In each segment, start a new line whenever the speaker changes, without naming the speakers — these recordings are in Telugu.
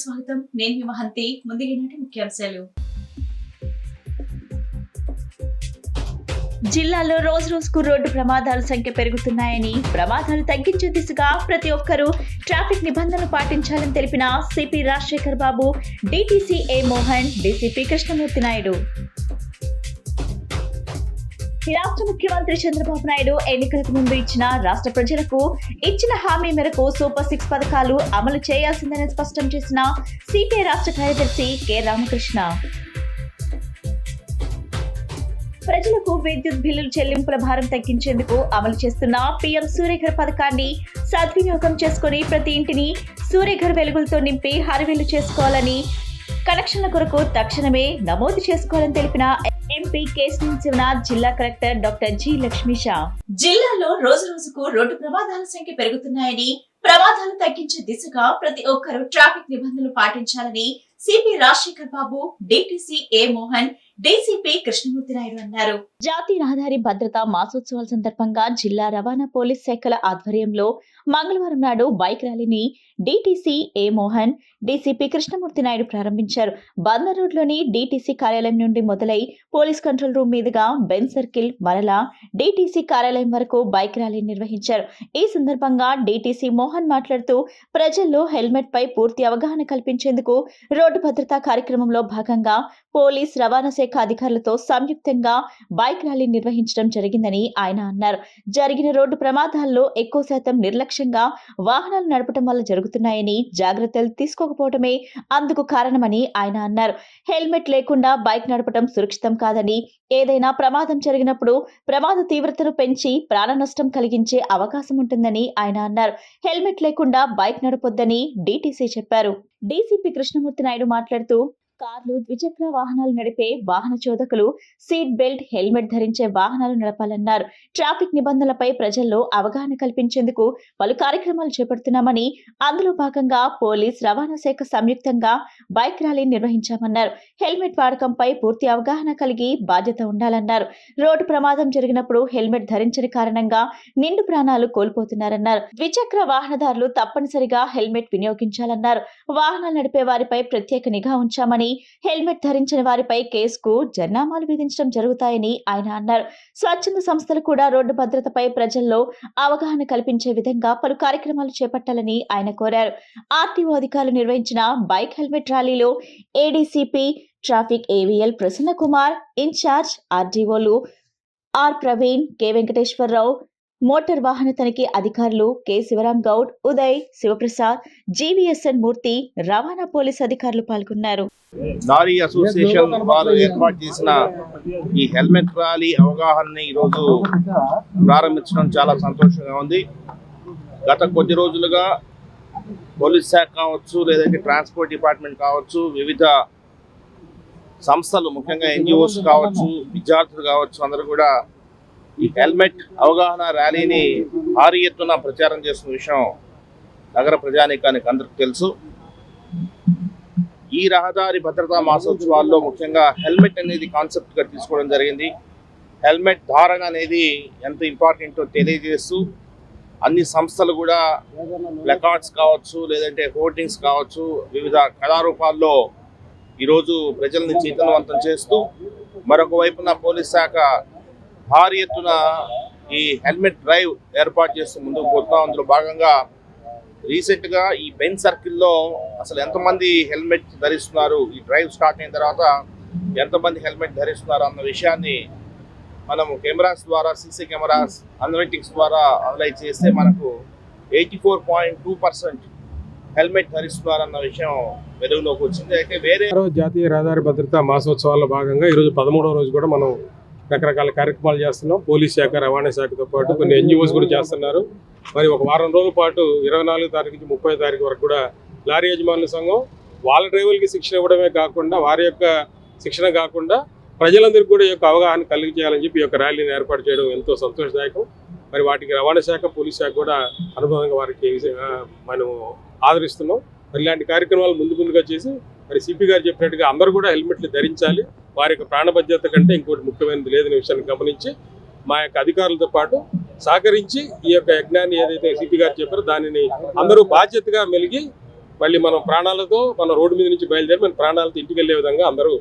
స్వాగతం. నేను మీ మహంతి. ముందుగా ఈనాటి ముఖ్యాంశాలు. జిల్లాలో రోజు రోజుకు రోడ్డు ప్రమాదాల సంఖ్య పెరుగుతున్నాయని, ప్రమాదాలు తగ్గించే దిశగా ప్రతి ఒక్కరూ ట్రాఫిక్ నిబంధనలు పాటించాలని తెలిపిన సిపి రాజశేఖర్ బాబు, డిటిసి ఏ మోహన్, డీసీపీ కృష్ణమూర్తి నాయుడు. రాష్ట్ర ముఖ్యమంత్రి చంద్రబాబు నాయుడు ఎన్నికలకు ముందు రాష్ట్ర ప్రజలకు ఇచ్చిన హామీ మేరకు సూపర్ 6 పథకాలు అమలు చేయాల్సిందని స్పష్టం చేసిన సిపిఐ రాష్ట్ర కార్యదర్శి కె రామకృష్ణ. ప్రజలకు విద్యుత్ బిల్లుల చెల్లింపుల భారం తగ్గించేందుకు అమలు చేస్తున్న పీఎం సూర్యఘర్ పథకాన్ని సద్వినియోగం చేసుకుని ప్రతి ఇంటిని సూర్యఘర్ వెలుగులతో నింపి హరివిల్లు చేసుకోవాలని, కనెక్షన్ల కొరకు తక్షణమే నమోదు చేసుకోవాలని తెలిపిన ఎంపీ కేశవ శివనాథ్, జిల్లా కలెక్టర్ డాక్టర్ జి లక్ష్మీషా. జిల్లాలో రోజు రోజుకు రోడ్డు ప్రమాదాల సంఖ్య పెరుగుతున్నాయని, ప్రమాదాలు తగ్గించే దిశగా ప్రతి ఒక్కరూ ట్రాఫిక్ నిబంధనలు పాటించాలని సిపి రాజశేఖర్ బాబు, డిటిసి ఏ మోహన్, డీసీపీ కృష్ణమూర్తి నాయుడు అన్నారు. జాతీయ రహదారి భద్రతా మాసోత్సవాల సందర్భంగా జిల్లా రవాణా పోలీస్ శాఖల ఆధ్వర్యంలో మంగళవారం నాడు బైక్ ర్యాలీని డిటిసి ఏ మోహన్, డీసీపీ కృష్ణమూర్తి నాయుడు ప్రారంభించారు. బందర్ రోడ్ లోని డిటిసి కార్యాలయం నుండి మొదలై పోలీస్ కంట్రోల్ రూమ్ మీదుగా బెన్ సర్కిల్, మరలా డిటిసి కార్యాలయం వరకు బైక్ ర్యాలీ నిర్వహించారు. ఈ సందర్భంగా డిటిసి మోహన్ మాట్లాడుతూ, ప్రజల్లో హెల్మెట్ పై పూర్తి అవగాహన కల్పించేందుకు రోడ్డు భద్రతా కార్యక్రమంలో భాగంగా పోలీస్, రవాణా శాఖ అధికారులతో సంయుక్తంగా బైక్ ర్యాలీ నిర్వహించడం జరిగిందని ఆయన అన్నారు. జరిగిన రోడ్డు ప్రమాదాల్లో ఎక్కువ శాతం నిర్లక్ష్యంగా వాహనాలు నడపడం వల్ల జరుగుతున్నాయని, జాగ్రత్తలు తీసుకోకపోవడమే అందుకు కారణమని ఆయన అన్నారు. హెల్మెట్ లేకుండా బైక్ నడపడం సురక్షితం కాదని, ఏదైనా ప్రమాదం జరిగినప్పుడు ప్రమాద తీవ్రతను పెంచి ప్రాణ నష్టం కలిగించే అవకాశం ఉంటుందని ఆయన అన్నారు. హెల్మెట్ లేకుండా బైక్ నడపొద్దని డిటిసి చెప్పారు. డీసీపీ కృష్ణమూర్తి నాయుడు మాట్లాడుతూ, కార్లు, ద్విచక్ర వాహనాలు నడిపే వాహన చోదకులు సీట్ బెల్ట్, హెల్మెట్ ధరించే వాహనాలు నడపాలన్నారు. ట్రాఫిక్ నిబంధనలపై ప్రజల్లో అవగాహన కల్పించేందుకు పలు కార్యక్రమాలు చేపడుతున్నామని, అందులో భాగంగా పోలీస్, రవాణా శాఖ సంయుక్తంగా బైక్ ర్యాలీ నిర్వహించామన్నారు. హెల్మెట్ వాడకంపై పూర్తి అవగాహన కలిగి బాధ్యత ఉండాలన్నారు. రోడ్డు ప్రమాదం జరిగినప్పుడు హెల్మెట్ ధరించని కారణంగా నిండు ప్రాణాలు కోల్పోతున్నారన్నారు. ద్విచక్ర వాహనదారులు తప్పనిసరిగా హెల్మెట్ వినియోగించాలన్నారు. వాహనాలు నడిపే వారిపై ప్రత్యేక నిఘా ఉంచామని, హెల్మెట్ ధరించిన వారిపై కేసుకు జరిమానాలు విధించడం జరుగుతాయని ఆయన అన్నారు. స్వచ్ఛంద సంస్థలు కూడా రోడ్డు భద్రతపై ప్రజల్లో అవగాహన కల్పించే విధంగా పలు కార్యక్రమాలు చేపట్టాలని ఆయన కోరారు. ఆర్టీఓ అధికారులు నిర్వహించిన బైక్ హెల్మెట్ ర్యాలీలో ADCP traffic AVL Prasanna Kumar, in charge ఆర్డీఓలు R Praveen, K Venkateswararao, motor వాహన తనిఖీ అధికారులు కె శివరాం గౌడ్, ఉదయ్, శివప్రసాద్, జీవీఎస్ఎన్ మూర్తి, రవాణా పోలీస్ అధికారులు పాల్గొన్నారు.
లారీ అసోసియేషన్ వారు ఏర్పాటు చేసిన ఈ హెల్మెట్ ర్యాలీ అవగాహనని ఈరోజు ప్రారంభించడం చాలా సంతోషంగా ఉంది. గత కొద్ది రోజులుగా పోలీస్ శాఖ కావచ్చు, లేదంటే ట్రాన్స్పోర్ట్ డిపార్ట్మెంట్ కావచ్చు, వివిధ సంస్థలు, ముఖ్యంగా ఎన్జిఓస్ కావచ్చు, విద్యార్థులు కావచ్చు, అందరూ కూడా ఈ హెల్మెట్ అవగాహన ర్యాలీని భారీ ఎత్తున ప్రచారం చేస్తున్న విషయం నగర ప్రజానీకానికి అందరికీ తెలుసు. ఈ రహదారి భద్రతా మాసోత్సవాల్లో ముఖ్యంగా హెల్మెట్ అనేది కాన్సెప్ట్గా తీసుకోవడం జరిగింది. హెల్మెట్ ధారణ అనేది ఎంత ఇంపార్టెంటో తెలియజేస్తూ అన్ని సంస్థలు కూడా ప్లకార్డ్స్ కావచ్చు, లేదంటే హోర్డింగ్స్ కావచ్చు, వివిధ కళారూపాల్లో ఈరోజు ప్రజల్ని చైతన్యవంతం చేస్తూ, మరొక వైపున పోలీస్ శాఖ భారీ ఎత్తున ఈ హెల్మెట్ డ్రైవ్ ఏర్పాటు చేస్తూ ముందుకు పోతాం. అందులో భాగంగా రీసెంట్గా ఈ బెన్ సర్కిల్లో అసలు ఎంతమంది హెల్మెట్ ధరిస్తున్నారు, ఈ డ్రైవ్ స్టార్ట్ అయిన తర్వాత ఎంతమంది హెల్మెట్ ధరిస్తున్నారు అన్న విషయాన్ని మనము కెమెరాస్ ద్వారా, సీసీ కెమెరాస్ అనలిటిక్స్ ద్వారా అనలైజ్ చేస్తే మనకు 84.2% హెల్మెట్ ధరిస్తున్నారన్న విషయం వెలుగులోకి వచ్చింది. అయితే వేరే
జాతీయ రహదారి భద్రతా మాసోత్సవాల్లో భాగంగా ఈరోజు 13వ రోజు కూడా మనం రకరకాల కార్యక్రమాలు చేస్తున్నాం. పోలీస్ శాఖ, రవాణా శాఖతో పాటు కొన్ని ఎన్జిఓస్ కూడా చేస్తున్నారు. మరి ఒక వారం రోజుల పాటు 24 తారీఖు నుంచి 30 తారీఖు వరకు కూడా లారీ యజమానుల సంఘం వాళ్ళ డ్రైవర్లకి శిక్షణ ఇవ్వడమే కాకుండా, వారి యొక్క శిక్షణ కాకుండా ప్రజలందరికీ కూడా ఈ యొక్క అవగాహన కలిగించాలని చెప్పి ఈ యొక్క ర్యాలీని ఏర్పాటు చేయడం ఎంతో సంతోషదాయకం. మరి వాటికి రవాణా శాఖ, పోలీస్ శాఖ కూడా అనుభవంగా వారికి మనం ఆదరిస్తున్నాం. మరి ఇలాంటి కార్యక్రమాలు ముందుగా చేసి, మరి సిపి గారు చెప్పినట్టుగా అందరూ కూడా హెల్మెట్లు ధరించాలి. వారి యొక్క ప్రాణ భద్రత కంటే ఇంకోటి ముఖ్యమైనది లేదనే విషయాన్ని గమనించి మా యొక్క అధికారులతో పాటు సహకరించి ఈ యొక్క యజ్ఞాన్ని ఏదైతే సిపి గారు చెప్పారో దానిని అందరూ బాధ్యతగా మెలిగి మళ్ళీ మనం ప్రాణాలతో మన రోడ్డు మీద నుంచి బయలుదేరి మన ప్రాణాలతో ఇంటికి వెళ్ళే విధంగా అందరూ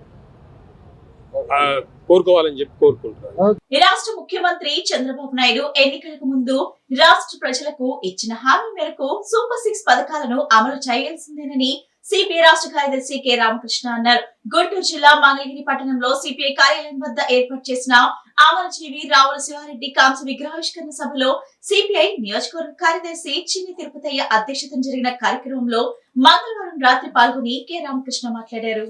కోరుకోవాలని చెప్పి కోరుకుంటున్నాను.
రాష్ట్ర ముఖ్యమంత్రి చంద్రబాబు నాయుడు ఎన్నికలకు ముందు రాష్ట్ర ప్రజలకు ఇచ్చిన హామీ మేరకు సూపర్ 6 పథకాలను అమలు చేయాల్సిందేనని సిపిఐ రాష్ట్ర కార్యదర్శి కె రామకృష్ణ అన్నారు. గుంటూరు జిల్లా మంగళగిరి పట్టణంలో సిపిఐ కార్యాలయం వద్ద ఏర్పాటు చేసిన అమరజీవి రావుల శివారెడ్డి కాంస్య విగ్రహావిష్కరణ సభలో సిపిఐ నియోజకవర్గ కార్యదర్శి చిన్ని తిరుపతయ్య అధ్యక్షతన జరిగిన కార్యక్రమంలో మంగళవారం రాత్రి పాల్గొని కె రామకృష్ణ మాట్లాడారు.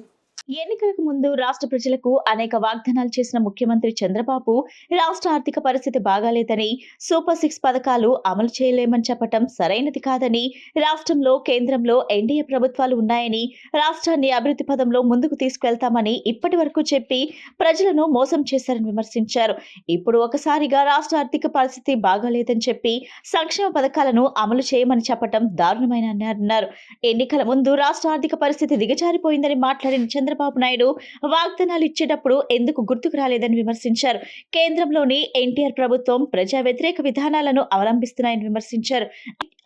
ఎన్నికలకు ముందు రాష్ట్ర ప్రజలకు అనేక వాగ్దానాలు చేసిన ముఖ్యమంత్రి చంద్రబాబు రాష్ట్ర ఆర్థిక పరిస్థితి బాగాలేదని సూపర్ 6 పథకాలు అమలు చేయలేమని చెప్పటం సరైనది కాదని, రాష్ట్రంలో కేంద్రంలో ఎన్డీఏ ప్రభుత్వాలు ఉన్నాయని, రాష్ట్రాన్ని అభివృద్ధి పదంలో ముందుకు తీసుకెళ్తామని ఇప్పటి వరకు చెప్పి ప్రజలను మోసం చేశారని విమర్శించారు. ఇప్పుడు ఒకసారిగా రాష్ట్ర ఆర్థిక పరిస్థితి బాగాలేదని చెప్పి సంక్షేమ పథకాలను అమలు చేయమని చెప్పటం దారుణమైన అన్నారు. ఎన్నికల ముందు రాష్ట్ర ఆర్థిక పరిస్థితి దిగజారిపోయిందని మాట్లాడిన చంద్రబాబు నాయుడు వాగ్దానాలు ఇచ్చేటప్పుడు ఎందుకు గుర్తుకు రాలేదని విమర్శించారు. కేంద్రంలోని ఎన్టీఆర్ ప్రభుత్వం ప్రజా వ్యతిరేక విధానాలను అవలంబిస్తున్నాయని విమర్శించారు.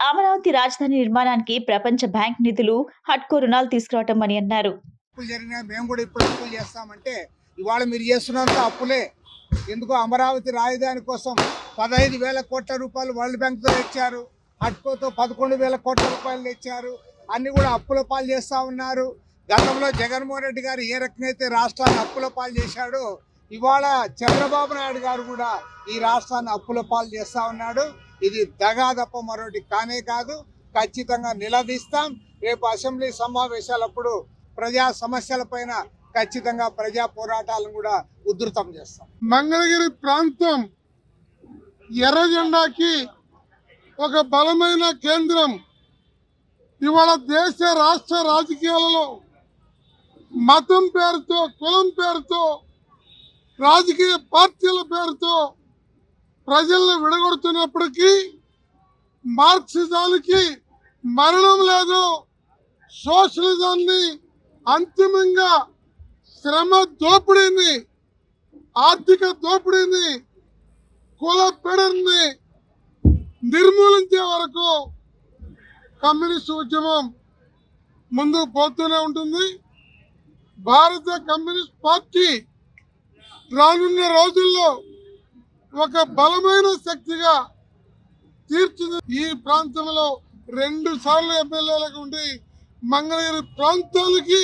అమరావతి రాజధాని నిర్మాణానికి ప్రపంచ బ్యాంక్ నిధులు, హడ్కో రుణాలు తీసుకురావటం అని అన్నారు.
మేము కూడా ఇప్పుడు అప్పులు చేస్తామంటే ఇవాళ మీరు చేస్తున్నంత అప్పులే. ఎందుకు అమరావతి రాజధాని కోసం 15,000 కోట్ల రూపాయలు వరల్డ్ బ్యాంక్తో తెచ్చారు, హడ్కోతో 11,000 కోట్ల రూపాయలు తెచ్చారు. అన్ని కూడా అప్పుల పాలు చేస్తూ ఉన్నారు. గతంలో జగన్మోహన్ రెడ్డి గారు ఏ రకంగా రాష్ట్రాన్ని అప్పుల పాలు చేశాడో ఇవాళ చంద్రబాబు నాయుడు గారు కూడా ఈ రాష్ట్రాన్ని అప్పుల పాలు చేస్తూ ఉన్నాడు. ఇది దగా తప్ప మరొకటి కానే కాదు. ఖచ్చితంగా నిలదీస్తాం. రేపు అసెంబ్లీ సమావేశాలప్పుడు ప్రజా సమస్యలపైన ఖచ్చితంగా ప్రజా పోరాటాలను కూడా ఉధృతం చేస్తాం.
మంగళగిరి ప్రాంతం ఎర్ర జెండాకి ఒక బలమైన కేంద్రం. ఇవాళ దేశ రాష్ట్ర రాజకీయాలలో మతం పేరుతో, కులం పేరుతో, రాజకీయ పార్టీల పేరుతో ప్రజలను విడగొడుతున్నప్పటికీ మార్క్సిజానికి మరణం లేదు. సోషలిజాన్ని అంతిమంగా శ్రమ దోపిడీని, ఆర్థిక దోపిడీని, కుల పెడర్ని నిర్మూలించే వరకు కమ్యూనిస్ట్ ఉద్యమం ముందుకు పోతూనే ఉంటుంది. భారత కమ్యూనిస్ట్ పార్టీ రానున్న రోజుల్లో ఒక బలమైన శక్తిగా తీర్చింది. ఈ ప్రాంతంలో 2 సార్లు ఎమ్మెల్యేలకు ఉండి మంగళగిరి ప్రాంతానికి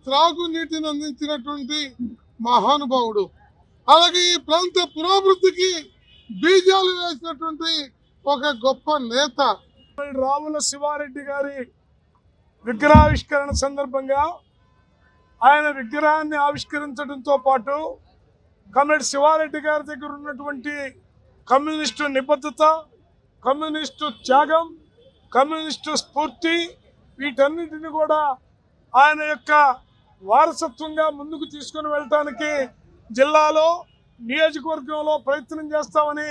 త్రాగునీటిని అందించినటువంటి మహానుభావుడు. అలాగే ఈ ప్రాంత పురోభివృద్ధికి బీజాలు వేసినటువంటి ఒక గొప్ప నేత.
రావుల శివారెడ్డి గారి విగ్రహావిష్కరణ సందర్భంగా ఆయన విగ్రహాన్ని ఆవిష్కరించడంతో పాటు కమ్రేడ్ శివారెడ్డి గారి దగ్గర ఉన్నటువంటి కమ్యూనిస్టు నిబద్ధత, కమ్యూనిస్టు త్యాగం, కమ్యూనిస్టు స్ఫూర్తి, వీటన్నిటిని కూడా ఆయన యొక్క వారసత్వంగా ముందుకు తీసుకుని వెళ్ళటానికి జిల్లాలో, నియోజకవర్గంలో ప్రయత్నం చేస్తామని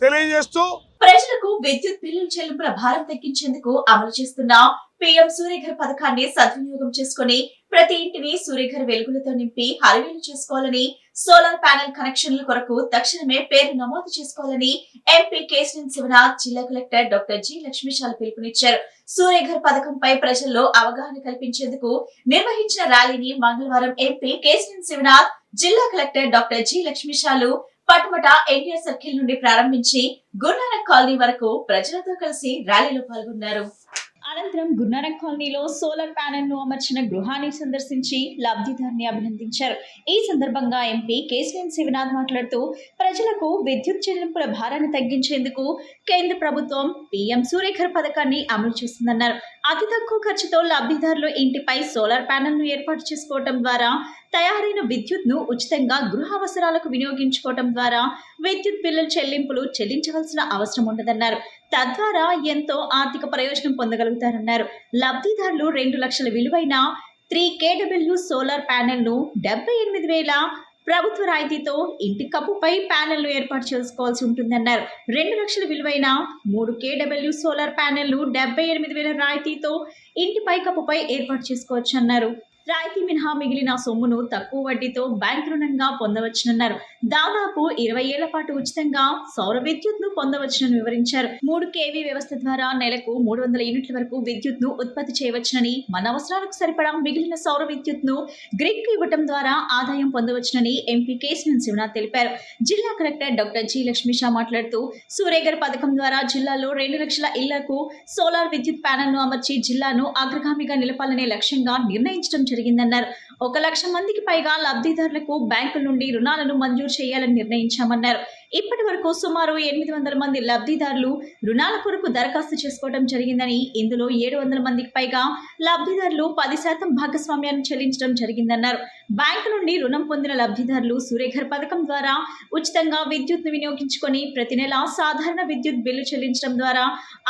తెలియజేస్తూ
ప్రజలకు విద్యుత్ బిల్లుల చెల్లింపుల భారం తగ్గించేందుకు అమలు చేస్తున్న పీఎం సూర్యఘర్ పథకాన్ని సద్వినియోగం చేసుకుని ప్రతి ఇంటిని సూర్యఘర్ వెలుగులతో నింపి హరివేలు చేసుకోవాలని, సోలార్ ప్యానెల్ కనెక్షన్ల కొరకు తక్షణమే పేరు నమోదు చేసుకోవాలని ఎంపీ కేశినేని శివనాథ్, జిల్లా కలెక్టర్ డాక్టర్ జి లక్ష్మీశాలు పిలుపునిచ్చారు. సూర్యఘర్ పథకంపై ప్రజల్లో అవగాహన కల్పించేందుకు నిర్వహించిన ర్యాలీని మంగళవారం ఎంపీ కేశినేని శివనాథ్, జిల్లా కలెక్టర్ డాక్టర్ జి లక్ష్మీశాలు పటమట ఎన్టీఆర్ సర్కిల్ నుండి ప్రారంభించి గురునానక్ కాలనీ వరకు ప్రజలతో కలిసి ర్యాలీలో పాల్గొన్నారు. అనంతరం గురునానక్ కాలనీలో సోలార్ ప్యానెల్ ను అమర్చిన గృహాన్ని సందర్శించి లబ్ధిదారుని అభినందించారు. ఈ సందర్భంగా ఎంపీ కేశినేని శివనాథ్ మాట్లాడుతూ ప్రజలకు విద్యుత్ చెల్లింపుల భారాన్ని తగ్గించేందుకు కేంద్ర ప్రభుత్వం పీఎం సూర్యఘర్ పథకాన్ని అమలు చేస్తుందన్నారు. అతి తక్కువ ఖర్చుతో లబ్ధిదారులు ఇంటిపై సోలార్ ప్యానెల్ ను ఏర్పాటు చేసుకోవడం ద్వారా తయారైన విద్యుత్ ను ఉచితంగా గృహ అవసరాలకు వినియోగించుకోవడం ద్వారా విద్యుత్ బిల్లుల చెల్లింపులు చెల్లించవలసిన అవసరం ఉండదన్నారు. తద్వారా ఎంతో ఆర్థిక ప్రయోజనం పొందగలుగుతారన్నారు. లబ్ధిదారులు 2 లక్షల విలువైన 3 kW సోలార్ ప్యానెల్ ను 78,000 ప్రభుత్వ రాయితీతో ఇంటి కప్పుపై ప్యానెల్ ను ఏర్పాటు చేసుకోవాల్సి ఉంటుందన్నారు. 2 లక్షల విలువైన 3 kW సోలార్ ప్యానెల్ ను 78,000 రాయితీతో ఇంటి పై కప్పుపై ఏర్పాటు చేసుకోవచ్చు అన్నారు. రాయితీ మినహా మిగిలిన సొమ్మును తక్కువ వడ్డీతో బ్యాంకు రుణంగా పొందవచ్చునన్నారు. దాదాపు 20 ఏళ్ల పాటు ఉచితంగా సౌర విద్యుత్ ను పొందవచ్చునని వివరించారు. 3 kV వ్యవస్థ ద్వారా నెలకు 300 యూనిట్ల వరకు విద్యుత్ ను ఉత్పత్తి చేయవచ్చునని, మన అవసరాలకు సరిపడా మిగిలిన సౌర విద్యుత్ ను గ్రిడ్ కు ఇవ్వడం ద్వారా ఆదాయం పొందవచ్చునని ఎంపీ కేశవన్ శివనాథ్ తెలిపారు. జిల్లా కలెక్టర్ డాక్టర్ జి లక్ష్మీషా మాట్లాడుతూ సూర్యఘర్ పథకం ద్వారా జిల్లాలో 2 లక్షల ఇళ్లకు సోలార్ విద్యుత్ ప్యానెల్ ను అమర్చి జిల్లాను అగ్రగామిగా నిలపాలనే లక్ష్యంగా నిర్ణయించడం జరిగిందన్నారు. 1 లక్ష మందికి పైగా లబ్ధిదారులకు బ్యాంకుల నుండి రుణాలను మంజూరు చేయాలని నిర్ణయించామన్నారు. ఇప్పటి వరకు సుమారు 800 మంది లబ్ధిదారులు రుణాల కొరకు దరఖాస్తు చేసుకోవడం జరిగిందని, ఇందులో 700 మందికి పైగా లబ్ధిదారులు 10% భాగస్వామ్యాన్ని చెల్లించడం జరిగిందన్నారు. బ్యాంకు నుండి రుణం పొందిన లబ్ధిదారులు సూర్యఘర్ పథకం ద్వారా ఉచితంగా విద్యుత్ ను వినియోగించుకొని ప్రతి నెల సాధారణ విద్యుత్ బిల్లు చెల్లించడం ద్వారా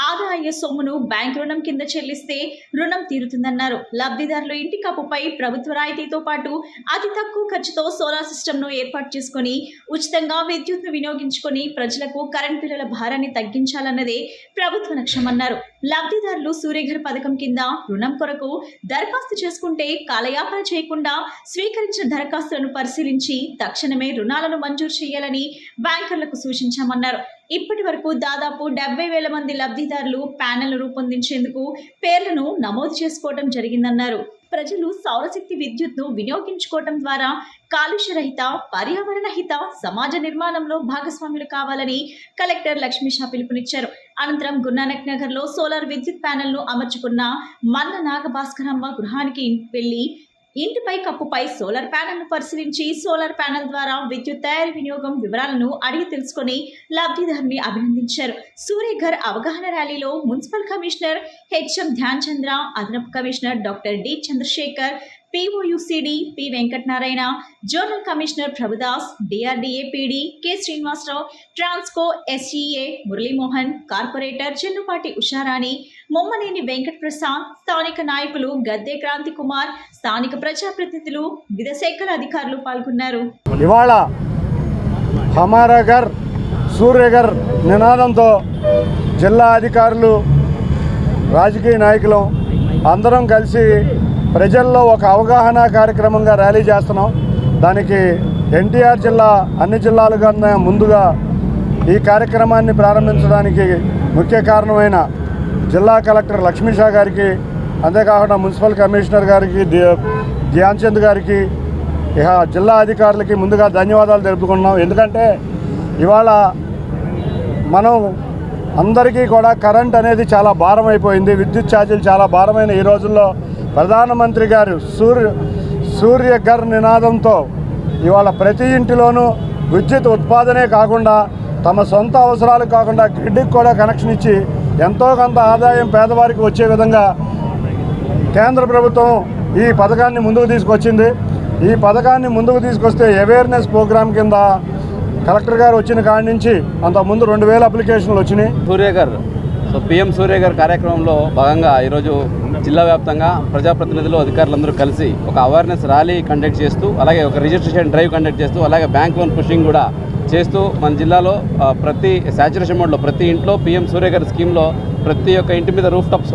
ఆదా అయ్యే సొమ్మును బ్యాంకు రుణం కింద చెల్లిస్తే రుణం తీరుతుందన్నారు. లబ్ధిదారులు ఇంటి కప్పుపై ప్రభుత్వ రాయితీతో పాటు అతి తక్కువ ఖర్చుతో సోలార్ సిస్టమ్ ను ఏర్పాటు చేసుకుని ఉచితంగా విద్యుత్ ను వినియోగించుకొని ప్రజలకు కరెంట్ బిల్లుల భారాన్ని తగ్గించాలన్నదే ప్రభుత్వ లక్ష్యమన్నారు. లబ్ధిదారులు సూర్యఘర్ పథకం కింద రుణం కొరకు దరఖాస్తు చేసుకుంటే కాలయాపన చేయకుండా స్వీకరించిన దరఖాస్తులను పరిశీలించి తక్షణమే రుణాలను మంజూరు చేయాలని బ్యాంకర్లకు సూచించామన్నారు. ఇప్పటి వరకు దాదాపు 70,000 మంది లబ్ధిదారులు ప్యానెల్ రూపొందించేందుకు పేర్లను నమోదు చేసుకోవడం జరిగిందన్నారు. ప్రజలు సౌరశక్తి విద్యుత్ ను వినియోగించుకోవడం ద్వారా కాలుష్య రహిత, పర్యావరణ హిత సమాజ నిర్మాణంలో భాగస్వాములు కావాలని కలెక్టర్ లక్ష్మీషా పిలుపునిచ్చారు. అనంతరం గురునానక్ నగర్ లో సోలార్ విద్యుత్ ప్యానెల్ ను అమర్చుకున్న మన్న నాగభాస్కరమ్మ గృహానికి వెళ్లి ఇంటిపై కప్పుపై సోలార్ ప్యానెల్ ను పరిశీలించి సోలార్ ప్యానెల్ ద్వారా విద్యుత్ తయారీ వినియోగం వివరాలను అడిగి తెలుసుకుని లబ్ధిదారుని అభినందించారు. సూర్యఘర్ అవగాహన ర్యాలీలో municipal commissioner HM Dhyan Chandra, అదనపు commissioner doctor D Chandrasekhar, POUCD P Venkatanarayana, zonal commissioner Prabhudas, DRDA PD K Srinivasarao, Transco SEA Muralimohan, corporator Chennupati Usharani, Mommaneni Venkata Prasad, స్థానిక నాయకులు గద్దె క్రాంతి కుమార్, స్థానిక ప్రజాప్రతినిధులు, వివిధ శాఖల అధికారులు పాల్గొన్నారు.
ఇవాళ హమారా ఘర్ సూర్యఘర్ నినాదంతో జిల్లా అధికారులు, రాజకీయ నాయకులు అందరం కలిసి ప్రజల్లో ఒక అవగాహన కార్యక్రమంగా ర్యాలీ చేస్తున్నాం. దానికి ఎన్టీఆర్ జిల్లా అన్ని జిల్లాల కన్నా ముందుగా ఈ కార్యక్రమాన్ని ప్రారంభించడానికి ముఖ్య కారణమైన జిల్లా కలెక్టర్ లక్ష్మీషా గారికి, అంతేకాకుండా మున్సిపల్ కమిషనర్ గారికి, ధ్యాన్ చంద్ గారికి, ఇక జిల్లా అధికారులకి ముందుగా ధన్యవాదాలు తెలుపుకుంటున్నాం. ఎందుకంటే ఇవాళ మనం అందరికీ కూడా కరెంట్ అనేది చాలా భారం అయిపోయింది. విద్యుత్ ఛార్జీలు చాలా భారమైన ఈ రోజుల్లో ప్రధానమంత్రి గారు సూర్యఘర్ నినాదంతో ఇవాళ ప్రతి ఇంటిలోనూ విద్యుత్ ఉత్పాదనే కాకుండా తమ సొంత అవసరాలు కాకుండా గ్రిడ్కి కూడా కనెక్షన్ ఇచ్చి ఎంతో కొంత ఆదాయం పేదవారికి వచ్చే విధంగా కేంద్ర ప్రభుత్వం ఈ పథకాన్ని ముందుకు తీసుకొచ్చింది. ఈ పథకాన్ని ముందుకు తీసుకొస్తే అవేర్నెస్ ప్రోగ్రాం కింద కలెక్టర్ గారు వచ్చిన కాడి నుంచి అంతకుముందు 2,000 అప్లికేషన్లు వచ్చినాయి.
సూర్యఘర్ PM సూర్యఘర్ కార్యక్రమంలో భాగంగా ఈరోజు జిల్లా వ్యాప్తంగా ప్రజాప్రతినిధులు, అధికారులందరూ కలిసి ఒక అవేర్నెస్ ర్యాలీ కండక్ట్ చేస్తూ, అలాగే ఒక రిజిస్ట్రేషన్ డ్రైవ్ కండక్ట్ చేస్తూ, అలాగే బ్యాంక్ లోన్ పుషింగ్ కూడా చేస్తూ మన జిల్లాలో ప్రతి శాచురేషన్ మోడ్లో ప్రతి ఇంట్లో PM సూర్యఘర్ స్కీమ్లో ప్రతి ఒక్క ఇంటి మీద రూఫ్ టాప్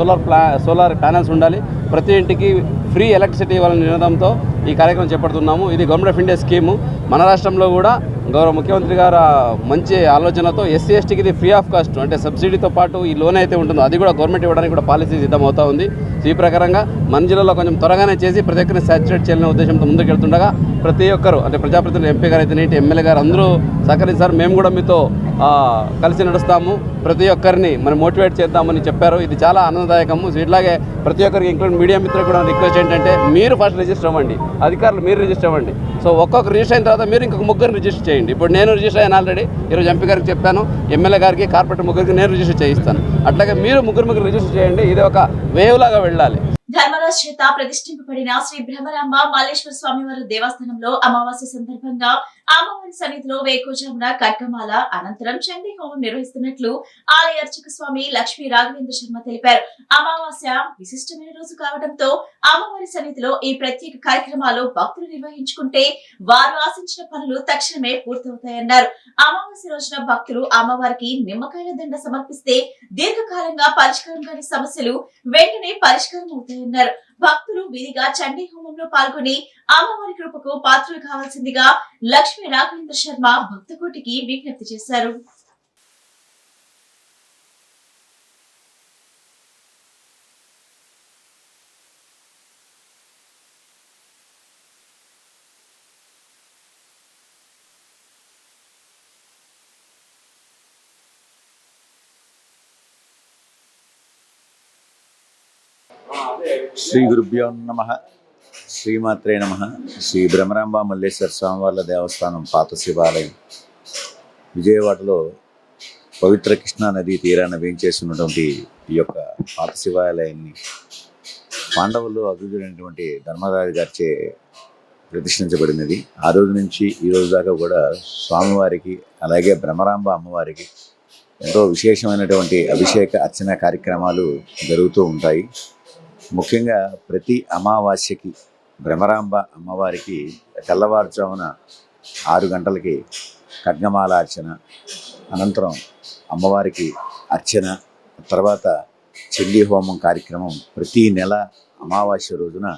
సోలార్ ప్యానల్స్ ఉండాలి, ప్రతి ఇంటికి ఫ్రీ ఎలక్ట్రిసిటీ ఇవ్వాలనే నినాదంతో ఈ కార్యక్రమం చేపడుతున్నాము. ఇది గవర్నమెంట్ ఆఫ్ ఇండియా స్కీము. మన రాష్ట్రంలో కూడా గౌరవ ముఖ్యమంత్రి గారు మంచి ఆలోచనతో SC STకి ఇది ఫ్రీ ఆఫ్ కాస్ట్, అంటే సబ్సిడీతో పాటు ఈ లోన్ అయితే ఉంటుందో అది కూడా గవర్నమెంట్ ఇవ్వడానికి కూడా పాలసీ సిద్ధమవుతా ఉంది. ఈ ప్రకారంగా మన జిల్లాలో కొంచెం త్వరగానే చేసి ప్రతి ఒక్కరిని సాచురేట్ చేయాలనే ఉద్దేశంతో ముందుకెళ్తుండగా ప్రతి ఒక్కరు అంటే ప్రజాప్రతినిధులు, MP గారు అయితే ఎమ్మెల్యే గారు అందరూ సహకరించారు. మేము కూడా మీతో కలిసి నడుస్తాము, ప్రతి ఒక్కరిని మనం మోటివేట్ చేద్దామని చెప్పారు. ఇది చాలా ఆనందదాయకము. ఇట్లాగే ప్రతి ఒక్కరికి ఇంక్లూడ్ మీడియా మిత్రులు కూడా రిక్వెస్ట్ ఏంటంటే మీరు ఫస్ట్ రిజిస్టర్ అవ్వండి, అధికారులు మీరు రిజిస్టర్ అవ్వండి. సో ఒక్కొక్క రిజిస్టర్ అయిన తర్వాత మీరు ఇంకొక ముగ్గురు రిజిస్టర్ చేయండి. ఇప్పుడు నేను రిజిస్టర్ అయ్యాను ఆల్రెడీ, ఈరోజు MP గారికి చెప్పాను, ఎమ్మెల్యే గారికి, కార్పొరేటర్ ముగ్గురికి నేను రిజిస్టర్ చేయిస్తాను. అట్లాగే మీరు ముగ్గురు రిజిస్టర్ చేయండి. ఇది ఒక వేవ్ లాగా వెళ్ళాలి.
ధర్మరాజ్ చేత ప్రతిష్ఠింపబడిన శ్రీ బ్రహ్మరాంబ మల్లేశ్వర స్వామివారి దేవస్థానంలో అమావాస్య సందర్భంగా అమ్మవారి సన్నిధిలో వేకువజామున ఖడ్గమాల అనంతరం చండీ హోమం నిర్వహిస్తున్నట్లు ఆలయ అర్చక స్వామి లక్ష్మీ రాఘవేంద్ర శర్మ తెలిపారు. అమావాస్య విశిష్టమైన రోజు కావడంతో అమ్మవారి సన్నిధిలో ఈ ప్రత్యేక కార్యక్రమాలు భక్తులు నిర్వహించుకుంటే వారు ఆశించిన పనులు తక్షణమే పూర్తవుతాయన్నారు. అమావాస్య రోజున భక్తులు అమ్మవారికి నిమ్మకాయల దండ సమర్పిస్తే దీర్ఘకాలంగా పరిష్కారం కాని సమస్యలు వెంటనే పరిష్కారం అవుతాయన్నారు. భక్తులు విధిగా చండీ హోమంలో పాల్గొని అమ్మవారి కృపకు పాత్రలు కావాల్సిందిగా లక్ష్మీ రాఘవేంద్ర శర్మ భక్తకోటికి విజ్ఞప్తి చేశారు.
శ్రీ గురుభ్యో నమః. శ్రీమాత్రే నమః. శ్రీ బ్రహ్మరాంబ మల్లేశ్వర స్వామివార్ల దేవస్థానం పాత శివాలయం విజయవాడలో పవిత్ర కృష్ణా నదీ తీరాన వేయించేస్తున్నటువంటి ఈ యొక్క పాత శివాలయాన్ని పాండవులు అభివృద్ధి ధర్మరాజు గారిచే ప్రతిష్ఠించబడినది. ఆ రోజు నుంచి ఈ రోజు దాకా కూడా స్వామివారికి అలాగే బ్రహ్మరాంబ అమ్మవారికి ఎంతో విశేషమైనటువంటి అభిషేక అర్చన కార్యక్రమాలు జరుగుతూ ఉంటాయి. ముఖ్యంగా ప్రతి అమావాస్యకి బ్రహ్మరాంబ అమ్మవారికి తెల్లవారుజామున 6 గంటలకి ఖడ్గమాల అర్చన, అనంతరం అమ్మవారికి అర్చన, తర్వాత చండీ హోమం కార్యక్రమం ప్రతి నెల అమావాస్య రోజున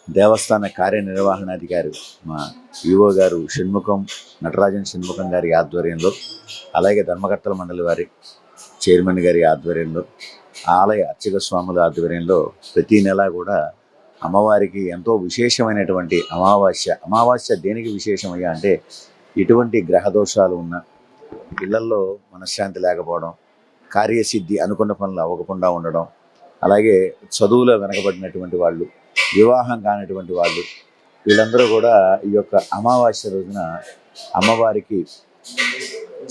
దేవస్థాన కార్యనిర్వహణాధికారి మా ఈవో గారు నటరాజన్ షణ్ముఖం గారి ఆధ్వర్యంలో, అలాగే ధర్మకర్తల మండలి వారి చైర్మన్ గారి ఆధ్వర్యంలో, ఆలయ అర్చక స్వాముల ఆధ్వర్యంలో ప్రతి నెల కూడా అమ్మవారికి ఎంతో విశేషమైనటువంటి అమావాస్య దేనికి విశేషమయ్యా అంటే ఇటువంటి గ్రహదోషాలు ఉన్న ఇళ్లల్లో మనశ్శాంతి లేకపోవడం, కార్యసిద్ధి అనుకున్న పనులు అవ్వకుండా ఉండడం, అలాగే చదువులో వెనకబడినటువంటి వాళ్ళు, వివాహం కానటువంటి వాళ్ళు, వీళ్ళందరూ కూడా ఈ యొక్క అమావాస్య రోజున అమ్మవారికి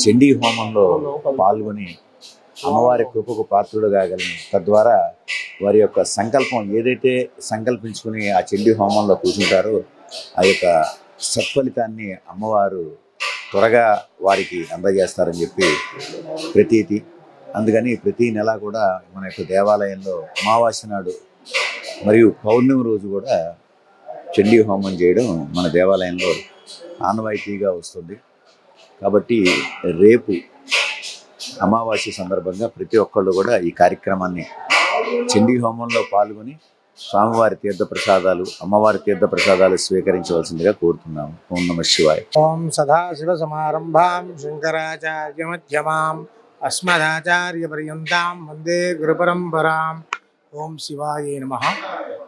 చండీ హోమంలో పాల్గొని అమ్మవారి కృపకు పాత్రుడు కాగలని, తద్వారా వారి యొక్క సంకల్పం ఏదైతే సంకల్పించుకుని ఆ చండీ హోమంలో కూర్చుంటారో ఆ యొక్క సత్ఫలితాన్ని అమ్మవారు త్వరగా వారికి అందజేస్తారని చెప్పి ప్రతీతి. అందుకని ప్రతి నెల కూడా మన యొక్క దేవాలయంలో అమావాస్య నాడు మరియు పౌర్ణమి రోజు కూడా చండీ హోమం చేయడం మన దేవాలయంలో ఆనవాయితీగా వస్తుంది. కాబట్టి రేపు అమావాస్య సందర్భంగా ప్రతి ఒక్కళ్ళు కూడా ఈ కార్యక్రమాన్ని చండీ హోమంలో పాల్గొని స్వామివారి తీర్థప్రసాదాలు, అమ్మవారి తీర్థప్రసాదాలు స్వీకరించవలసిందిగా కోరుతున్నాము. ఓం నమః శివాయ.
ఓం సదాశివ సమారంభాం శంకరాచార్య మధ్యమాం అస్మదాచార్య పర్యంతాం వందే గురు పరంపరాం. ఓం శివాయ నమః.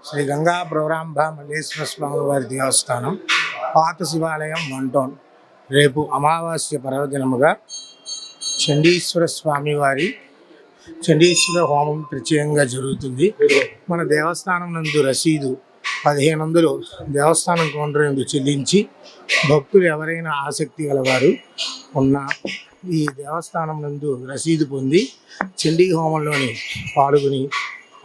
శ్రీ గంగా బ్రహ్మరాంబ మల్లేశ్వర స్వామి వారి దేవస్థానం పాత శివాలయం 1 టౌన్. రేపు అమావాస్య పర్వదినముగా చండీశ్వర స్వామివారి చండీశ్వర హోమం ప్రత్యేకంగా జరుగుతుంది. మన దేవస్థానం నందు రసీదు 1500 దేవస్థానం కౌంటర్ నందు చెల్లించి భక్తులు ఎవరైనా ఆసక్తి గలవారు ఉన్న ఈ దేవస్థానం నందు రసీదు పొంది చండీ హోమంలోని పాల్గొని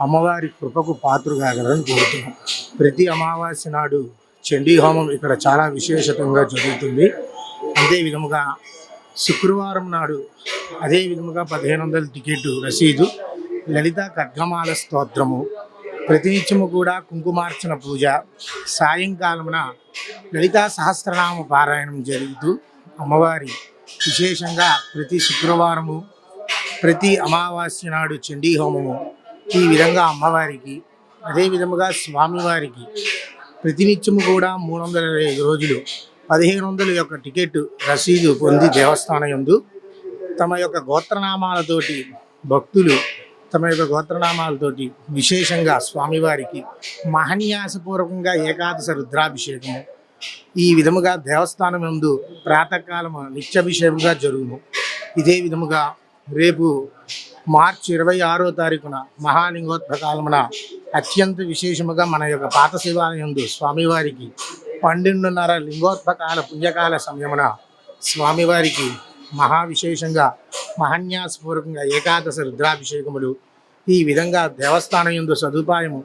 అమ్మవారి కృపకు పాత్ర కాగలని కోరుతున్నాం. ప్రతి అమావాస్య నాడు చండీ హోమం ఇక్కడ చాలా విశేషంగా జరుగుతుంది. అదే విధముగా శుక్రవారం నాడు అదే విధముగా 1500 టికెట్ రసీదు, లలిత ఖడ్గమాల స్తోత్రము, ప్రతినిత్యము కూడా కుంకుమార్చన పూజ, సాయంకాలమున లలితా సహస్రనామ పారాయణం జరుగుతూ అమ్మవారి విశేషంగా ప్రతి శుక్రవారము ప్రతి అమావాస్య నాడు చండీ హోమము, ఈ విధంగా అమ్మవారికి అదే విధముగా స్వామివారికి ప్రతినిత్యము కూడా 365 రోజులు 1500 యొక్క టికెట్ రసీదు పొంది దేవస్థానం యందు తమ యొక్క గోత్రనామాలతోటి భక్తులు తమ యొక్క గోత్రనామాలతోటి విశేషంగా స్వామివారికి మహన్యాసపూర్వకంగా ఏకాదశ రుద్రాభిషేకము ఈ విధముగా దేవస్థానం యందు ప్రాతకాలము నిత్యాభిషేకంగా జరుగును. ఇదే విధముగా రేపు మార్చి 26వ తారీఖున మహాలింగోద్భకాలమున అత్యంత విశేషముగా మన యొక్క పాత శివాలయందు స్వామివారికి 12:30 లింగోద్భకాల పుణ్యకాల సమయమున స్వామివారికి మహావిశేషంగా మహన్యాసపూర్వకంగా ఏకాదశ రుద్రాభిషేకములు ఈ విధంగా దేవస్థానం యందు సదుపాయము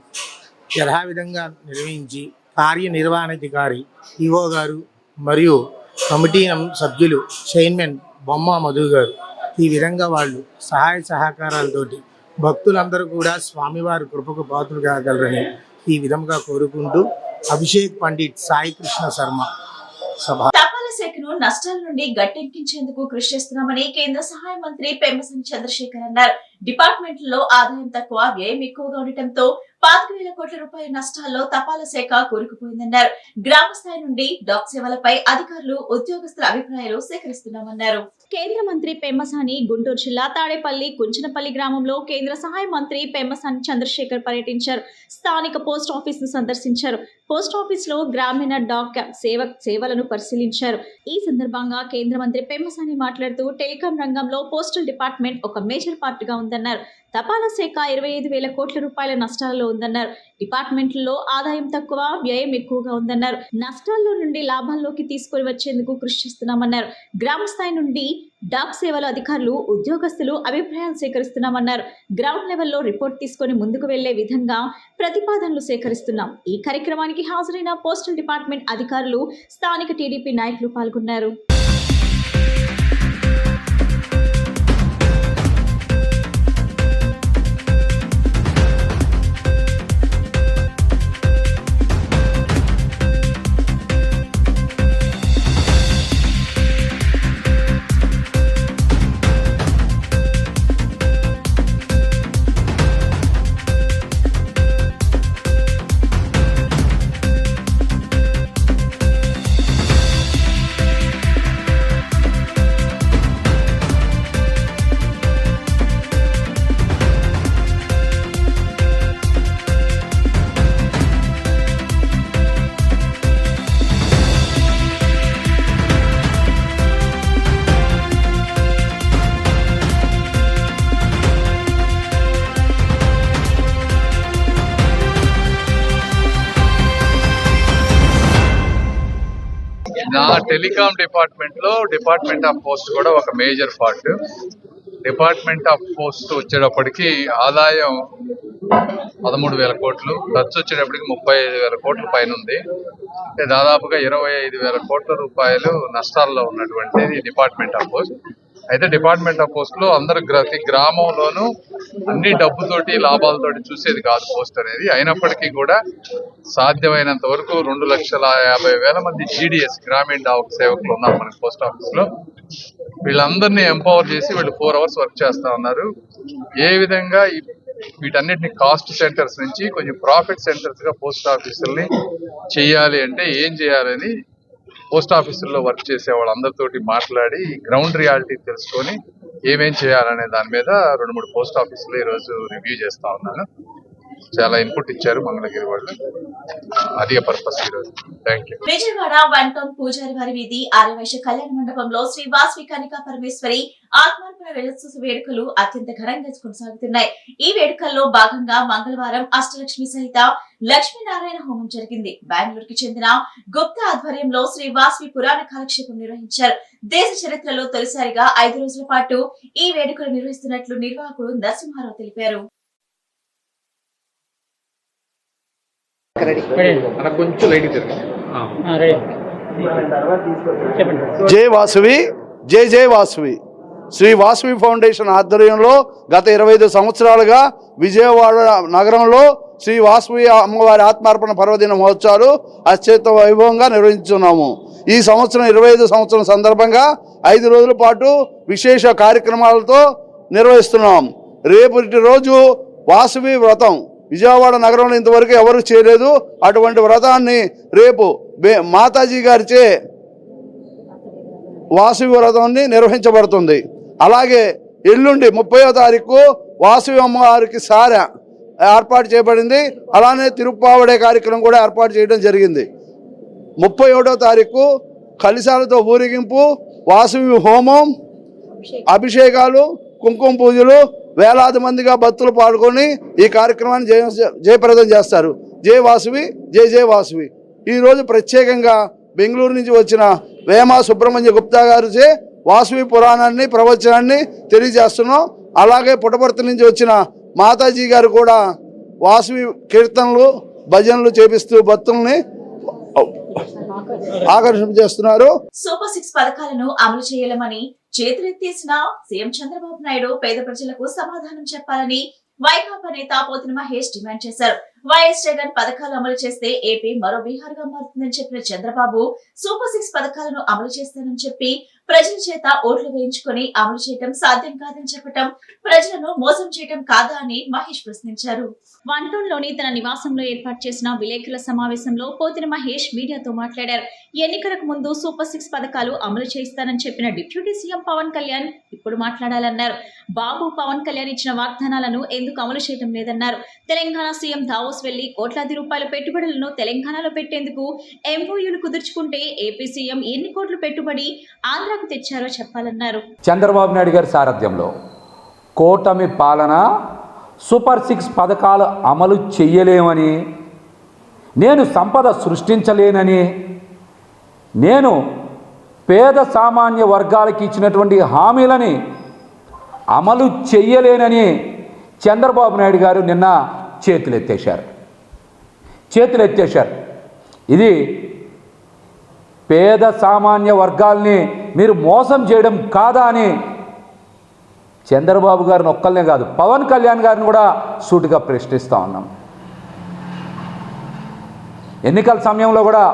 యథావిధంగా నిర్వహించి కార్యనిర్వహణాధికారి ఈవో గారు మరియు కమిటీ సభ్యులు చైర్మన్ బొమ్మ మధు గారు ఈ విధంగా వాళ్ళు సహాయ సహకారాలతోటి భక్తులందరూ కూడా స్వామివారి కృపకు పాత్రలు కాగలరని ఈ విధంగా కోరుకుంటూ అభిషేక్ పండిట్ సాయి కృష్ణ శర్మ సభ.
తపాలా శాఖను నష్టాల నుండి గట్టెక్కించేందుకు కృషి చేస్తున్నామని కేంద్ర సహాయ మంత్రి పెమ్మసాని చంద్రశేఖర్ అన్నారు. డిపార్ట్మెంట్లలో ఆదాయం తక్కువ, వ్యయం ఎక్కువగా ఉండటంతో 4,000 కోట్ల రూపాయల నష్టాల్లో తపాలా శాఖ కూరుకుపోయిందన్నారు. గ్రామ స్థాయి నుండి డాక్ సేవలపై అధికారులు, ఉద్యోగస్తుల అభిప్రాయాలు సేకరిస్తున్నామన్నారు. కేంద్ర మంత్రి పెమ్మసాని గుంటూరు జిల్లా తాడేపల్లి కుంచనపల్లి గ్రామంలో కేంద్ర సహాయ మంత్రి పెమ్మసాని చంద్రశేఖర్ పర్యటించారు. స్థానిక పోస్ట్ ఆఫీస్ ను సందర్శించారు. పోస్ట్ ఆఫీస్ లో గ్రామీణ డాక్ సేవలను పరిశీలించారు. ఈ సందర్భంగా కేంద్ర మంత్రి పెమ్మసాని మాట్లాడుతూ టెలికాం రంగంలో పోస్టల్ డిపార్ట్మెంట్ ఒక మేజర్ పార్ట్ గా ఉందన్నారు. తపాలా శాఖ 25,000 కోట్ల రూపాయల నష్టాల్లో ఉందన్నారు. డిపార్ట్మెంట్లలో ఆదాయం తక్కువ, వ్యయం ఎక్కువగా ఉందన్నారు. నష్టాల్లో నుండి లాభాల్లోకి తీసుకొని వచ్చేందుకు కృషి చేస్తున్నామన్నారు. గ్రామ స్థాయి నుండి డాక్ సేవల అధికారులు, ఉద్యోగస్తులు అభిప్రాయాలు సేకరిస్తున్నామన్నారు. గ్రౌండ్ లెవెల్లో రిపోర్ట్ తీసుకొని ముందుకు వెళ్లే విధంగా ప్రతిపాదనలు సేకరిస్తున్నాం. ఈ కార్యక్రమానికి హాజరైన పోస్టల్ డిపార్ట్మెంట్ అధికారులు, స్థానిక టీడీపీ నాయకులు పాల్గొన్నారు.
నా టెలికాం డిపార్ట్మెంట్ లో డిపార్ట్మెంట్ ఆఫ్ పోస్ట్ కూడా ఒక major part. Department of post వచ్చేటప్పటికి ఆదాయం 13,000 కోట్లు, ఖర్చు వచ్చేటప్పటికి 35,000 కోట్ల పైన ఉంది. అంటే దాదాపుగా 25,000 కోట్ల రూపాయలు నష్టాల్లో ఉన్నటువంటిది డిపార్ట్మెంట్ ఆఫ్ పోస్ట్. అయితే డిపార్ట్మెంట్ ఆఫ్ పోస్ట్ లో అందరు ప్రతి గ్రామంలోనూ అన్ని డబ్బుతోటి లాభాలతోటి చూసేది కాదు పోస్ట్ అనేది. అయినప్పటికీ కూడా సాధ్యమైనంత వరకు 2,50,000 మంది GDS గ్రామీణ డాక్ సేవకులు ఉన్నారు మనకి పోస్ట్ ఆఫీస్ లో. వీళ్ళందరినీ ఎంపవర్ చేసి వీళ్ళు 4 hours వర్క్ చేస్తా ఉన్నారు. ఏ విధంగా వీటన్నిటిని కాస్ట్ సెంటర్స్ నుంచి కొంచెం ప్రాఫిట్ సెంటర్స్ గా పోస్ట్ ఆఫీసుల్ని చేయాలి అంటే ఏం చేయాలని పోస్ట్ ఆఫీసుల్లో వర్క్ చేసే వాళ్ళందరితోటి మాట్లాడి గ్రౌండ్ రియాలిటీ తెలుసుకొని ఏమేం చేయాలనే దాని మీద 2-3 పోస్ట్ ఆఫీసులు ఈ రోజు రివ్యూ చేస్తా ఉన్నాను. చాలా ఇన్పుట్ ఇచ్చారు మంగళగిరి వాళ్ళు. అదే పర్పస్ ఈరోజు. Thank you.
విజయవాడ 1 టౌన్ పూజారి వారి వీధి ఆర్యవైశ్య కళ్యాణ మండపంలో శ్రీ వాసవి కనికా పరమేశ్వరి ఆత్మార్పణ వేడుకలు అత్యంత ఘనంగా కొనసాగుతున్నాయి. ఈ వేడుకల్లో భాగంగా మంగళవారం అష్టలక్ష్మి సహిత లక్ష్మీనారాయణ హోమం జరిగింది. బెంగళూరుకి చెందిన గుప్తా ఆధ్వర్యంలో శ్రీ వాసవి పురాణ కాలక్షేపం నిర్వహించారు. దేశ చరిత్రలో తొలిసారిగా 5 రోజుల పాటు ఈ వేడుకలు నిర్వహిస్తున్నట్లు నిర్వాహకుడు నరసింహారావు తెలిపారు.
జై వాసవి, జై జై వాసవి. శ్రీ వాసవి ఫౌండేషన్ ఆధ్వర్యంలో గత 25 సంవత్సరాలుగా విజయవాడ నగరంలో శ్రీ వాసవి అమ్మవారి ఆత్మార్పణ పర్వదిన మహోత్సవాలు అత్యంత వైభవంగా నిర్వహించున్నాము. ఈ సంవత్సరం 25 సంవత్సరం సందర్భంగా 5 రోజుల పాటు విశేష కార్యక్రమాలతో నిర్వహిస్తున్నాం. రేపటి రోజు వాసవి వ్రతం విజయవాడ నగరంలో ఇంతవరకు ఎవరు చేయలేదు. అటువంటి వ్రతాన్ని రేపు మాతాజీ గారిచే వాసవి వ్రతాన్ని నిర్వహించబడుతుంది. అలాగే ఎల్లుండి 30వ తారీఖు వాసవి అమ్మవారికి సార ఏర్పాటు చేయబడింది. అలానే తిరుప్పావడే కార్యక్రమం కూడా ఏర్పాటు చేయడం జరిగింది. 31వ తారీఖు కలిశాలతో ఊరేగింపు, వాసవి హోమం, అభిషేకాలు, కుంకుమ పూజలు, వేలాది మందిగా భక్తులు పాల్గొని ఈ కార్యక్రమాన్ని జయప్రదం చేస్తారు. జై వాసవి, జై జై వాసవి. ఈరోజు ప్రత్యేకంగా బెంగళూరు నుంచి వచ్చిన వేమ సుబ్రహ్మణ్య గుప్తా గారిచే వాసవి పురాణాన్ని, ప్రవచనాన్ని తెలియజేస్తున్నాం. అలాగే పుట్టపర్తి నుంచి వచ్చిన మాతాజీ గారు కూడా వాసవి కీర్తనలు, భజనలు చేపిస్తూ భక్తుల్ని ఆకర్షింపజేస్తున్నారు.
సూపర్ 6 పథకాలను అమలు చేయాలని చేతులెత్తేసిన సీఎం చంద్రబాబు నాయుడు పేద ప్రజలకు సమాధానం చెప్పాలని వైకాపా నేత పోతిన మహేష్ డిమాండ్ చేశారు. వైఎస్ జగన్ పథకాలు అమలు చేస్తే ఏపీ మరో బీహార్ గా మారుతుందని చెప్పిన చంద్రబాబు సూపర్ 6 పథకాలను అమలు చేస్తానని చెప్పి ప్రజల చేత ఓట్లు వేయించుకొని అమలు చేయడం సాధ్యం కాదని చెప్పడం ప్రజలను మోసం చేయడం కాదా అని మహేష్ ప్రశ్నించారు. వంటూరులోని తన నివాసంలో ఏర్పాటు చేసిన విలేకరుల సమావేశంలో పోతిన మహేష్ మీడియాతో మాట్లాడారు. ఎన్నికలకు ముందు సూపర్ 6 పథకాలు అమలు చేయిస్తానని చెప్పిన డిప్యూటీ సీఎం పవన్ కళ్యాణ్ ఇప్పుడు మాట్లాడాలన్నారు. బాబు పవన్ కళ్యాణ్ ఇచ్చిన వాగ్దానాలను ఎందుకు అమలు చేయడం లేదన్నారు. తెలంగాణ సీఎం దావోస్ వెళ్లి కోట్లాది రూపాయల పెట్టుబడులను తెలంగాణలో పెట్టేందుకు ఎంఓయూలు కుదుర్చుకుంటే ఏపీ సీఎం ఎన్ని కోట్లు పెట్టుబడి ఆంధ్రాకు తెచ్చారో చెప్పాలన్నారు.
చంద్రబాబు నాయుడు గారి సారథ్యంలో కూటమి పాలన సూపర్ 6 పథకాలు అమలు చెయ్యలేమని, నేను సంపద సృష్టించలేనని, నేను పేద సామాన్య వర్గాలకి ఇచ్చినటువంటి హామీలని అమలు చెయ్యలేనని చంద్రబాబు నాయుడు గారు నిన్న చేతులెత్తేశారు. ఇది పేద సామాన్య వర్గాల్ని మీరు మోసం చేయడం కాదా అని చంద్రబాబు గారిని ఒక్కళ్ళనే కాదు, పవన్ కళ్యాణ్ గారిని కూడా సూటిగా ప్రశ్నిస్తూ ఉన్నాం. ఎన్నికల సమయంలో కూడా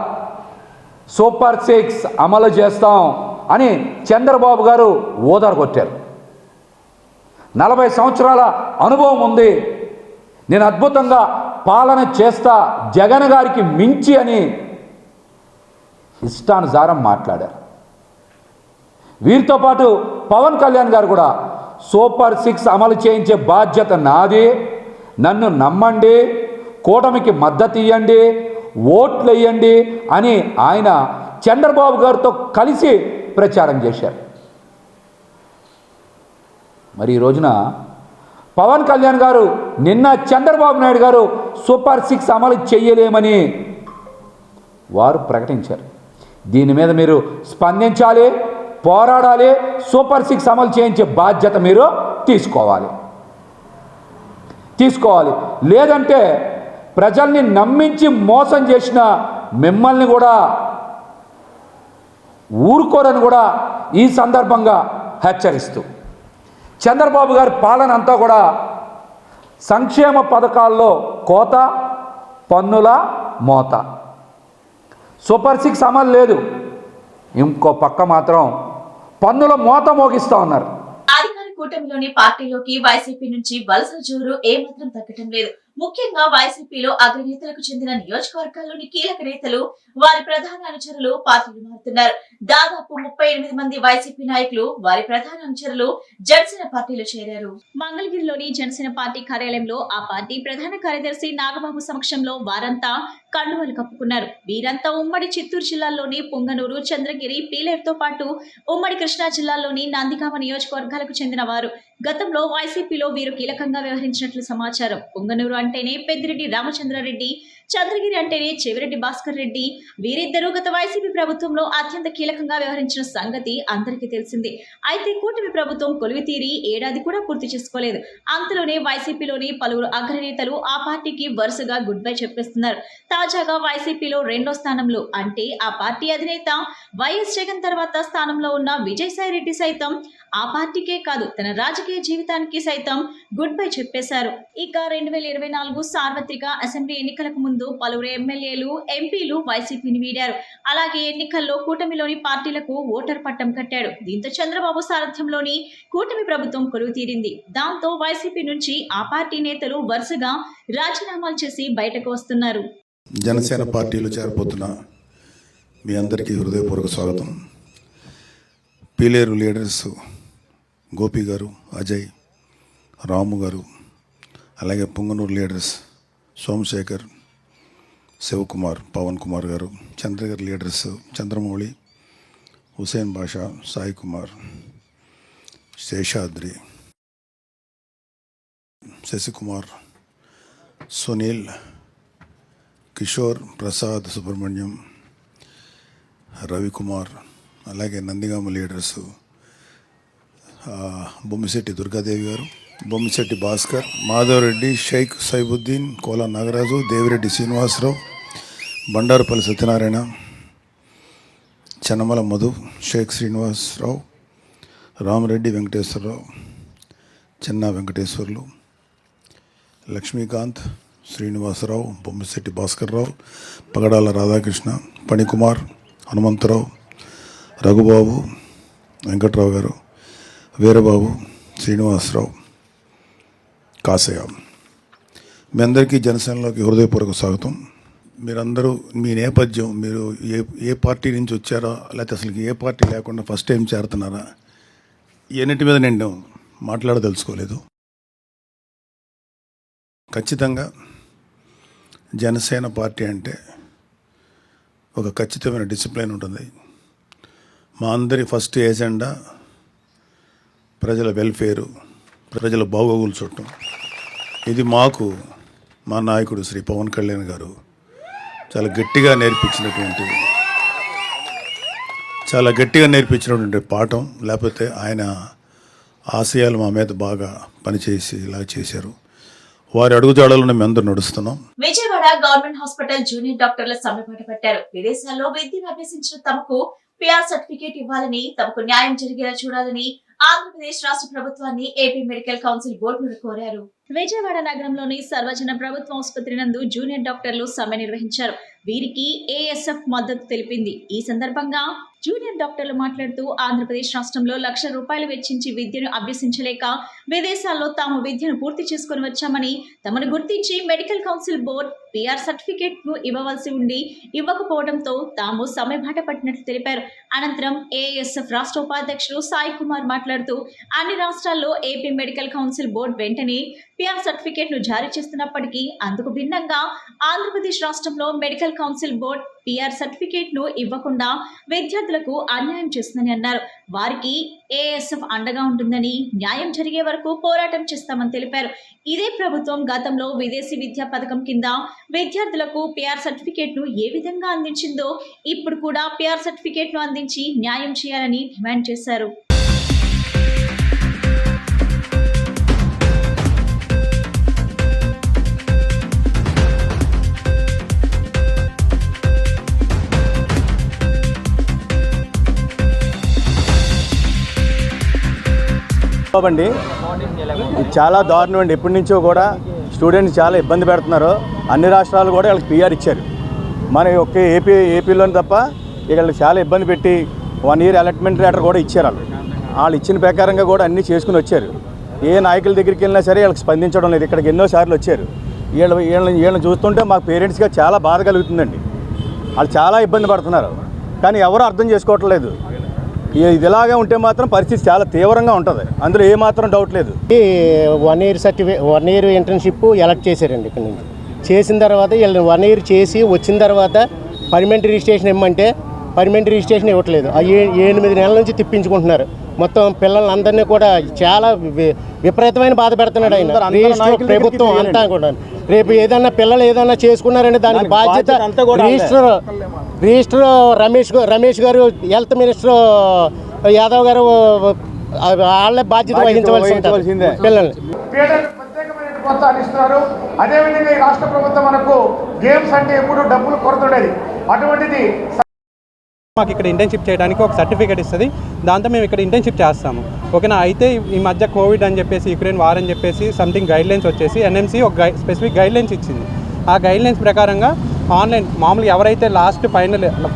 సూపర్ 6 అమలు చేస్తాం అని చంద్రబాబు గారు ఓదారగొట్టారు. 40 సంవత్సరాల అనుభవం ఉంది, నేను అద్భుతంగా పాలన చేస్తా జగన్ గారికి మించి అని ఇష్టానుసారం మాట్లాడారు. వీరితో పాటు పవన్ కళ్యాణ్ గారు కూడా సూపర్ 6 అమలు చేయించే బాధ్యత నాది, నన్ను నమ్మండి, కూటమికి మద్దతు ఇవ్వండి, ఓట్లు వేయండి అని ఆయన చంద్రబాబు గారితో కలిసి ప్రచారం చేశారు. మరి ఈ రోజున పవన్ కళ్యాణ్ గారు నిన్న చంద్రబాబు నాయుడు గారు సూపర్ 6 అమలు చేయలేమని వారు ప్రకటించారు. దీని మీద మీరు స్పందించాలి, పోరాడాలి, సూపర్ 6 అమలు చేయించే బాధ్యత మీరు తీసుకోవాలి. లేదంటే ప్రజల్ని నమ్మించి మోసం చేసిన మిమ్మల్ని కూడా ఊరుకోరని కూడా ఈ సందర్భంగా హెచ్చరిస్తూ, చంద్రబాబు గారి పాలన అంతా కూడా సంక్షేమ పథకాల్లో కోత, పన్నుల మోత. సూపర్ 6 అమలు లేదు, ఇంకో పక్క మాత్రం పన్నుల మోత మోగిస్తూ ఉన్నారు.
అధికార కూటమిలోని పార్టీలోకి వైసీపీ నుంచి వలస జోరు ఏమాత్రం తగ్గటం లేదు. ముఖ్యంగా వైసీపీలో అగ్రనేతలకు చెందిన నియోజకవర్గాల్లోని కీలక నేతలు, వారి ప్రధాన అనుచరులు పార్టీలు మారుతున్నారు. దాదాపు 38 మంది వైసీపీ నాయకులు, వారి ప్రధాన అనుచరులు జనసేన పార్టీలో చేరారు. మంగళగిరిలోని జనసేన పార్టీ కార్యాలయంలో ఆ పార్టీ ప్రధాన కార్యదర్శి నాగబాబు సమక్షంలో వారంతా కండువలు కప్పుకున్నారు. వీరంతా ఉమ్మడి చిత్తూరు జిల్లాలోని పొంగనూరు, చంద్రగిరి, పీలేరుతో పాటు ఉమ్మడి కృష్ణా జిల్లాలోని నందిగామ నియోజకవర్గాలకు చెందిన వారు. గతంలో వైసీపీలో వీరు కీలకంగా వ్యవహరించినట్లు సమాచారం. పొంగనూరు అంటేనే పెద్దిరెడ్డి రామచంద్రారెడ్డి, చంద్రగిరి అంటేనే చెవిరెడ్డి భాస్కర్ రెడ్డి. వీరిద్దరూ గత వైసీపీ ప్రభుత్వంలో అత్యంత కీలకంగా వ్యవహరించిన సంగతి అందరికీ తెలిసిందే. అయితే కూటమి ప్రభుత్వం కొలువితీరి ఏడాది కూడా పూర్తి చేసుకోలేదు. అంతలోనే వైసీపీలోని పలువురు అగ్రనేతలు ఆ పార్టీకి వరుసగా గుడ్ బై చెప్పేస్తున్నారు. తాజాగా వైసీపీలో 2వ స్థానంలో, అంటే ఆ పార్టీ అధినేత వైఎస్ జగన్ తర్వాత స్థానంలో ఉన్న విజయసాయి రెడ్డి సైతం ఆ పార్టీకే కాదు, తన రాజకీయ జీవితానికి సైతం గుడ్ బై చెప్పేశారు. ఇక 2024 సార్వత్రిక అసెంబ్లీ ఎన్నికలకు ముందు పలువురు ఎమ్మెల్యేలు, ఎంపీలు వైసీపీని వీడారు. అలాగే ఎన్నికల్లో కూటమిలోని పార్టీలకు ఓటర్ పట్టం కట్టాడు. దీంతో చంద్రబాబు సారథ్యంలోని కూటమి ప్రభుత్వం కొలువు తీరింది. దాంతో వైసీపీ నుంచి ఆ పార్టీ నేతలు వరుసగా రాజీనామాలు చేసి బయటకు వస్తున్నారు.
జనసేన పార్టీలో చేరబోతున్న మీ అందరికీ హృదయపూర్వక స్వాగతం. పీలేరు లీడర్స్ గోపి గారు, అజయ్, రాము గారు, అలాగే పొంగనూరు లీడర్స్ సోమశేఖర్, శివకుమార్, పవన్ కుమార్ గారు, చంద్రగిరి లీడర్స్ చంద్రమౌళి, హుసేన్ బాషా, సాయి కుమార్, శేషాద్రి, శశికుమార్, సునీల్, కిషోర్, ప్రసాద్, సుబ్రహ్మణ్యం, రవికుమార్, అలాగే నందిగామ లీడర్స్ బొమ్మిశెట్టి దుర్గాదేవి గారు, బొమ్మిశెట్టి భాస్కర్, మాధవరెడ్డి, షేక్ సైబుద్దీన్, కోలా నాగరాజు, దేవిరెడ్డి శ్రీనివాసరావు, బండారుపల్లి సత్యనారాయణ, చెన్నమల మధు, షేక్ శ్రీనివాసరావు, రామరెడ్డి వెంకటేశ్వరరావు, చెన్నా వెంకటేశ్వర్లు, లక్ష్మీకాంత్, శ్రీనివాసరావు, బొమ్మిశెట్టి భాస్కర్రావు, పగడాల రాధాకృష్ణ, పణికుమార్, హనుమంతరావు, రఘుబాబు, వెంకట్రావు గారు, వీరబాబు, శ్రీనివాసరావు, కాసయ్య, మీ అందరికీ జనసేనలోకి హృదయపూర్వక స్వాగతం. మీరందరూ మీ నేపథ్యం, మీరు ఏ పార్టీ నుంచి వచ్చారో, లేకపోతే అసలు ఏ పార్టీ లేకుండా ఫస్ట్ టైం చేరుతున్నారా, ఎన్నిటి మీద నేను మాట్లాడదలుచుకోలేదు. ఖచ్చితంగా జనసేన పార్టీ అంటే ఒక ఖచ్చితమైన డిసిప్లిన్ ఉంటుంది. మా అందరి ఫస్ట్ ఏజెండా ప్రజల వెల్ఫేరు, ప్రజల బాగోగులు చూడటం. ఇది మాకు మా నాయకుడు శ్రీ పవన్ కళ్యాణ్ గారు చాలా గట్టిగా నేర్పించినటువంటి పాఠం. లేకపోతే ఆయన ఆశయాలు మా మీద బాగా పనిచేసి ఇలా చేశారు. వారి అడుగుజాడలను మేము అందరూ నడుస్తున్నాం.
విజయవాడ గవర్నమెంట్ హాస్పిటల్ జూనియర్ డాక్టర్ల సమ్మెబాట పట్టారు. విదేశాల్లో విద్యను అభ్యసించిన తమకు పిఆర్ సర్టిఫికేట్ ఇవ్వాలని, తమకు న్యాయం జరిగేలా చూడాలని ఆంధ్రప్రదేశ్ రాష్ట్ర ప్రభుత్వాన్ని ఏపీ మెడికల్ కౌన్సిల్ బోర్డును కోరారు. విజయవాడ నగరంలోని సర్వజన ప్రభుత్వ ఆసుపత్రి నందు జూనియర్ డాక్టర్లు సమ్మె నిర్వహించారు. వీరికి ఏఎస్ఎఫ్ మద్దతు తెలిపింది. ఈ సందర్భంగా జూనియర్ డాక్టర్లు మాట్లాడుతూ ఆంధ్రప్రదేశ్ రాష్ట్రంలో ₹1,00,000 వెచ్చించి విద్యను అభ్యసించలేక విదేశాల్లో తాము విద్యను పూర్తి చేసుకుని వచ్చామని, తమను గుర్తించి medical council board PR certificate ను ఇవ్వవలసి ఉండి ఇవ్వకపోవడంతో తాము సమ్మెబాట పట్టినట్లు తెలిపారు. అనంతరం ఏఎస్ఎఫ్ రాష్ట్ర ఉపాధ్యక్షులు సాయి కుమార్ మాట్లాడుతూ అన్ని రాష్ట్రాల్లో ఏపీ మెడికల్ కౌన్సిల్ బోర్డు వెంటనే పిఆర్ సర్టిఫికేట్ ను జారీ చేస్తున్నప్పటికీ అందుకు భిన్నంగా ఆంధ్రప్రదేశ్ రాష్ట్రంలో medical council board PR certificate ను ఇవ్వకుండా విద్యార్థులకు అన్యాయం చేస్తుందని అన్నారు. వారికి ఏఎస్ఎఫ్ అండగా ఉంటుందని, న్యాయం జరిగే వరకు పోరాటం చేస్తామని తెలిపారు. ఇదే ప్రభుత్వం గతంలో విదేశీ విద్యా పథకం కింద విద్యార్థులకు పిఆర్ సర్టిఫికేట్ ను ఏ విధంగా అందించిందో ఇప్పుడు కూడా పిఆర్ సర్టిఫికేట్ ను అందించి న్యాయం చేయాలని డిమాండ్ చేశారు.
అండి చాలా దారుణం అండి. ఎప్పటి నుంచో కూడా స్టూడెంట్స్ చాలా ఇబ్బంది పెడుతున్నారు. అన్ని రాష్ట్రాలు కూడా వాళ్ళకి పిఆర్ ఇచ్చారు. మన ఒక్క ఏపీలోని తప్ప వీళ్ళకి చాలా ఇబ్బంది పెట్టి 1 year అలాట్మెంట్ లెటర్ కూడా ఇచ్చారు. వాళ్ళు ఇచ్చిన ప్రకారంగా కూడా అన్నీ చేసుకుని వచ్చారు. ఏ నాయకుల దగ్గరికి వెళ్ళినా సరే వాళ్ళకి స్పందించడం లేదు. ఇక్కడికి ఎన్నోసార్లు వచ్చారు. వీళ్ళని చూస్తుంటే మాకు పేరెంట్స్గా చాలా బాధ కలుగుతుందండి. వాళ్ళు చాలా ఇబ్బంది పడుతున్నారు, కానీ ఎవరు అర్థం చేసుకోవట్లేదు. ఇది ఇలాగే ఉంటే మాత్రం పరిస్థితి చాలా తీవ్రంగా ఉంటుంది. అందులో ఏమాత్రం డౌట్ లేదు.
1 year certificate 1 year internship elect చేశారండి. ఇక్కడ నుంచి చేసిన తర్వాత వీళ్ళని 1 year చేసి వచ్చిన తర్వాత పర్మనెంట్ రిజిస్ట్రేషన్ ఇవ్వమంటే పర్మనెంట్ రిజిస్ట్రేషన్ ఇవ్వట్లేదు. 8 నెలల నుంచి తిప్పించుకుంటున్నారు. మొత్తం పిల్లలందరినీ కూడా చాలా విపరీతమైన బాధ పెడుతున్నాడు ఆయన. ప్రభుత్వం అంతా కూడా రేపు ఏదన్నా పిల్లలు ఏదన్నా చేసుకున్నారంటే దానికి బాధ్యత రిజిస్టర్ రమేష్ గారు, హెల్త్ మినిస్టర్ యాదవ్ గారు వాళ్ళే బాధ్యత వహించవలసి ఉంటుంది. పిల్లల్ని
ప్రత్యేకమైన ప్రోత్సాహాలు ఇస్తున్నారు. అదేవిధంగా ఈ రాష్ట్ర ప్రభుత్వం మనకు గేమ్స్ అంటే ఎప్పుడు డబ్బులు కొరత ఉండేది. అటువంటిది
మాకు ఇక్కడ ఇంటర్న్షిప్ చేయడానికి ఒక సర్టిఫికేట్ ఇస్తుంది. దాంతో మేము ఇక్కడ ఇంటర్న్షిప్ చేస్తాము. ఓకేనా. అయితే ఈ మధ్య కోవిడ్ అని చెప్పేసి, యుక్రెయిన్ వార్ అని చెప్పేసి సంథింగ్ గైడ్లైన్స్ వచ్చేసి ఎన్ఎంసీ ఒక స్పెసిఫిక్ గైడ్లైన్స్ ఇచ్చింది. ఆ గైడ్లైన్స్ ప్రకారంగా ఆన్లైన్ మామూలుగా ఎవరైతే లాస్ట్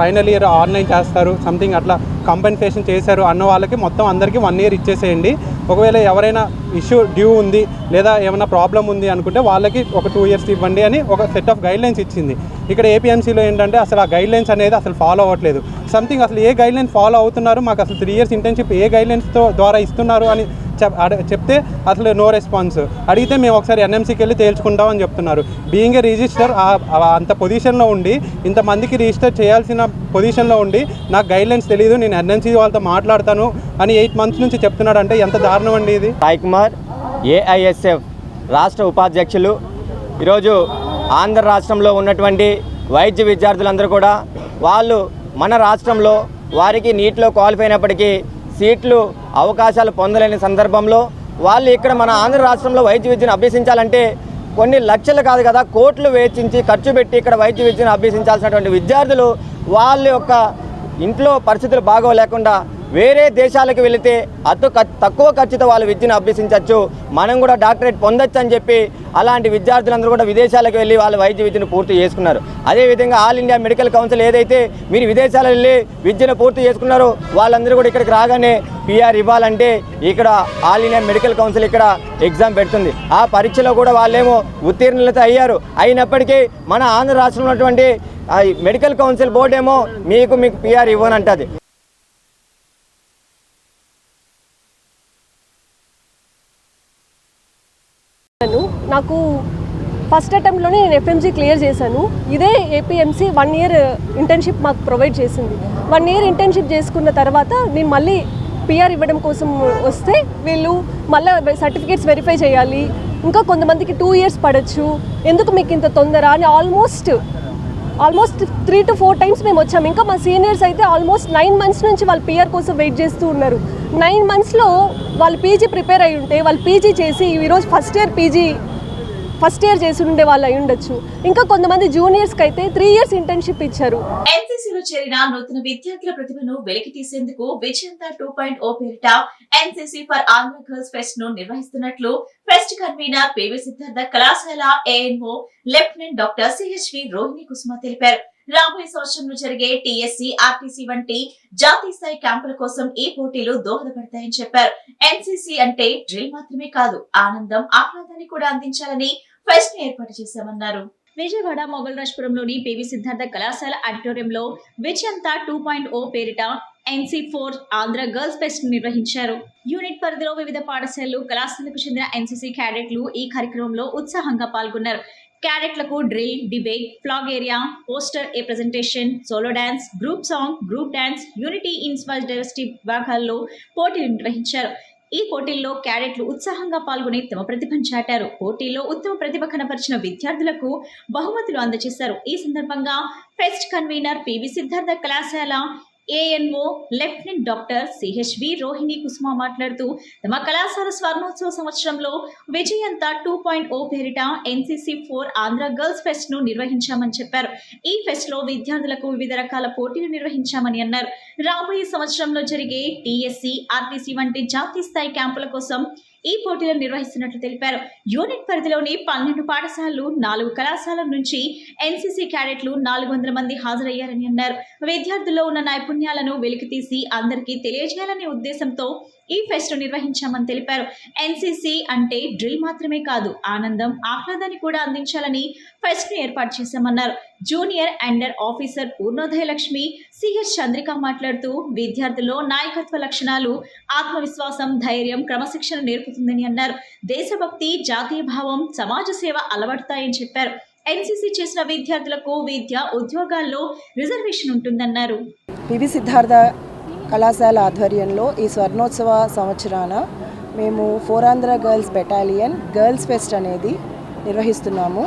ఫైనల్ ఇయర్ ఆన్లైన్ చేస్తారు, సంథింగ్ అట్లా కంపెన్సేషన్ చేశారు అన్న వాళ్ళకి మొత్తం అందరికీ 1 year ఇచ్చేసేయండి. ఒకవేళ ఎవరైనా ఇష్యూ డ్యూ ఉంది లేదా ఏమైనా ప్రాబ్లం ఉంది అనుకుంటే వాళ్ళకి ఒక 2 years ఇవ్వండి అని ఒక సెట్ ఆఫ్ గైడ్లైన్స్ ఇచ్చింది. ఇక్కడ ఏపీఎంసీలో ఏంటంటే అసలు ఆ గైడ్లైన్స్ అనేది అసలు ఫాలో అవ్వట్లేదు. సంథింగ్ అసలు ఏ గైడ్లైన్స్ ఫాలో అవుతున్నారు, మాకు అసలు 3 years ఇంటర్న్షిప్ ఏ గైడ్లైన్స్తో ద్వారా ఇస్తున్నారు అని చెప్తే అసలు నో రెస్పాన్స్. అడిగితే మేము ఒకసారి ఎన్ఎంసీకి వెళ్ళి తేల్చుకుంటామని చెప్తున్నారు. బీయింగ్ ఏ రిజిస్టర్ అంత పొజిషన్లో ఉండి, ఇంతమందికి రిజిస్టర్ చేయాల్సిన పొజిషన్లో ఉండి నాకు గైడ్లైన్స్ తెలియదు, నేను ఎన్ఎంసీ వాళ్ళతో మాట్లాడతాను అని 8 months నుంచి చెప్తున్నాడు. అంటే ఎంత దారుణం అండి ఇది.
సాయి కుమార్, ఏఐఎస్ఎఫ్ రాష్ట్ర ఉపాధ్యక్షులు. ఈరోజు ఆంధ్ర రాష్ట్రంలో ఉన్నటువంటి వైద్య విద్యార్థులందరూ కూడా వాళ్ళు మన రాష్ట్రంలో వారికి నీట్లో క్వాలిఫై అయినప్పటికీ సీట్లు అవకాశాలు పొందలేని సందర్భంలో వాళ్ళు ఇక్కడ మన ఆంధ్ర రాష్ట్రంలో వైద్య విద్యను అభ్యసించాలంటే కొన్ని లక్షలు కాదు కదా, కోట్లు వెచ్చించి ఖర్చు పెట్టి ఇక్కడ వైద్య విద్యను అభ్యసించాల్సినటువంటి విద్యార్థులు వాళ్ళ యొక్క ఇంట్లో పరిస్థితులు బాగోలేకుండా వేరే దేశాలకు వెళితే తక్కువ ఖర్చుతో వాళ్ళు విద్యను అభ్యసించవచ్చు, మనం కూడా డాక్టరేట్ పొందొచ్చు అని చెప్పి అలాంటి విద్యార్థులందరూ కూడా విదేశాలకు వెళ్ళి వాళ్ళ వైద్య విద్యను పూర్తి చేసుకున్నారు. అదేవిధంగా ఆల్ ఇండియా మెడికల్ కౌన్సిల్ ఏదైతే మీరు విదేశాలకు వెళ్ళి విద్యను పూర్తి చేసుకున్నారో వాళ్ళందరూ కూడా ఇక్కడికి రాగానే పిఆర్ ఇవ్వాలంటే ఇక్కడ ఆల్ ఇండియా మెడికల్ కౌన్సిల్ ఇక్కడ ఎగ్జామ్ పెడుతుంది. ఆ పరీక్షలో కూడా వాళ్ళేమో ఉత్తీర్ణత అయ్యారు. అయినప్పటికీ మన ఆంధ్ర రాష్ట్రంలో ఉన్నటువంటి మెడికల్ కౌన్సిల్ బోర్డు ఏమో మీకు పిఆర్ ఇవ్వనంటది.
నాకు ఫస్ట్ అటెంప్ట్లోనే నేను ఎఫ్ఎంజీ క్లియర్ చేశాను. ఇదే ఏపీఎంసీ 1 year ఇంటర్న్షిప్ మాకు ప్రొవైడ్ చేసింది. 1 year ఇంటర్న్షిప్ చేసుకున్న తర్వాత నేను మళ్ళీ పిఆర్ ఇవ్వడం కోసం వస్తే వీళ్ళు మళ్ళీ సర్టిఫికేట్స్ వెరిఫై చేయాలి, ఇంకా కొంతమందికి 2 years పడవచ్చు, ఎందుకు మీకు ఇంత తొందర అని ఆల్మోస్ట్ 3 to 4 times మేము వచ్చాము. ఇంకా మా సీనియర్స్ అయితే ఆల్మోస్ట్ 9 months నుంచి వాళ్ళు పిఆర్ కోసం వెయిట్ చేస్తూ ఉన్నారు. 9 monthsలో వాళ్ళు పీజీ ప్రిపేర్ అయి ఉంటే వాళ్ళు పీజీ చేసి ఈరోజు ఫస్ట్ ఇయర్ చేసి ఉండే వాళ్ళు అయి ఉండొచ్చు. ఇంకా కొంతమంది జూనియర్స్కి అయితే 3 years ఇంటర్న్షిప్ ఇచ్చారు.
ఎన్సీసీలో చేరిన నూతన విద్యార్థుల ప్రతిభను వెలికి తీసేందుకు విజయంత 2.0 పేరిట NCC for Andhra girls fest ను నిర్వహిస్తున్నట్లు ఫెస్ట్ కన్వీనర్ పివి సిద్ధార్థ కళాశాల ANO lieutenant doctor CHV Rohini Kusuma తెలిపారు. రాబోయే సంవత్సరంలో జరిగే టీఎస్సీ, ఆర్టీసీ వంటి జాతీయ స్థాయి క్యాంపుల కోసం ఈ పోటీలు దోహదపడతాయని చెప్పారు. ఎన్సీసీ అంటే డ్రిల్ మాత్రమే కాదు, ఆనందం, ఆహ్లాదాన్ని కూడా అందించాలని ఫెస్ట్ ని ఏర్పాటు చేశామన్నారు. విజయవాడ మొగల్రాజ్పురంలోని పివి సిద్ధార్థ కళాశాల ఆడిటోరియంలో విజయంత 2.0 పేరిట NC4 ఆంధ్ర గర్ల్స్ ఫెస్ట్ నిర్వహించారు. యూనిట్ పరిధిలో వివిధ పాఠశాలలు, కళాశాలకు చెందిన ఎన్సీసీ క్యాడెట్లు ఈ కార్యక్రమంలో ఉత్సాహంగా పాల్గొన్నారు. క్యాడెట్లకు drill, debate, flag area, poster a presentation, solo dance, group song, group dance, unity inspire diversity విభాగాల్లో పోటీలు నిర్వహించారు. ఈ పోటీల్లో క్యాడెట్లు ఉత్సాహంగా పాల్గొని తమ ప్రతిభను చాటారు. పోటీల్లో ఉత్తమ ప్రతిభ కనపరిచిన విద్యార్థులకు బహుమతులు అందజేశారు. ఈ సందర్భంగా ఫెస్ట్ కన్వీనర్ పివి సిద్ధార్థ కళాశాల ANO lieutenant doctor CHV Rohini Kusuma మాట్లాడుతూ తమ కళాశాల స్వర్ణోత్సవ సంవత్సరంలో విజయంత 2.0 పేరిట NCC4 ఆంధ్ర గర్ల్స్ ఫెస్ట్ ను నిర్వహించామని చెప్పారు. ఈ ఫెస్ట్ లో విద్యార్థులకు వివిధ రకాల పోటీలు నిర్వహించామని అన్నారు. రాబోయే సంవత్సరంలో జరిగే టీఎస్సీ, ఆర్టీసీ వంటి జాతీయ స్థాయి క్యాంపుల కోసం ఈ పోటీలను నిర్వహిస్తున్నట్లు తెలిపారు. యూనిట్ పరిధిలోని 12 పాఠశాలలు, 4 కళాశాలల నుంచి ఎన్సీసీ క్యాడెట్లు 400 మంది హాజరయ్యారని అన్నారు. విద్యార్థుల్లో ఉన్న నైపుణ్యాలను వెలికితీసి అందరికీ తెలియజేయాలనే ఉద్దేశంతో ఈ ఫెస్ట్ నిర్వహించామని తెలిపారు. ఎన్సీసీ అంటే డ్రిల్ మాత్రమే కాదు, ఆనందం, ఆహ్లాదాన్ని కూడా అందించాలని ఫెస్ట్ ను ఏర్పాటు చేశామన్నారు. Junior under officer Purnodaya Lakshmi, CH Chandrika మాట్లాడుతూ విద్యార్థుల్లో నాయకత్వ లక్షణాలు, ఆత్మవిశ్వాసం, ధైర్యం, క్రమశిక్షణ నేర్పుతుందని అన్నారు. దేశభక్తి, జాతీయ భావం, సమాజ సేవ అలవడతాయని చెప్పారు. ఎన్సీసీ చేసిన విద్యార్థులకు విద్య, ఉద్యోగాల్లో రిజర్వేషన్ ఉంటుందన్నారు.
పివి సిద్ధార్థ కళాశాల ఆధ్వర్యంలో ఈ స్వర్ణోత్సవ సంవత్సరాన మేము 4 Andhra girls battalion girls pest అనేది నిర్వహిస్తున్నాము.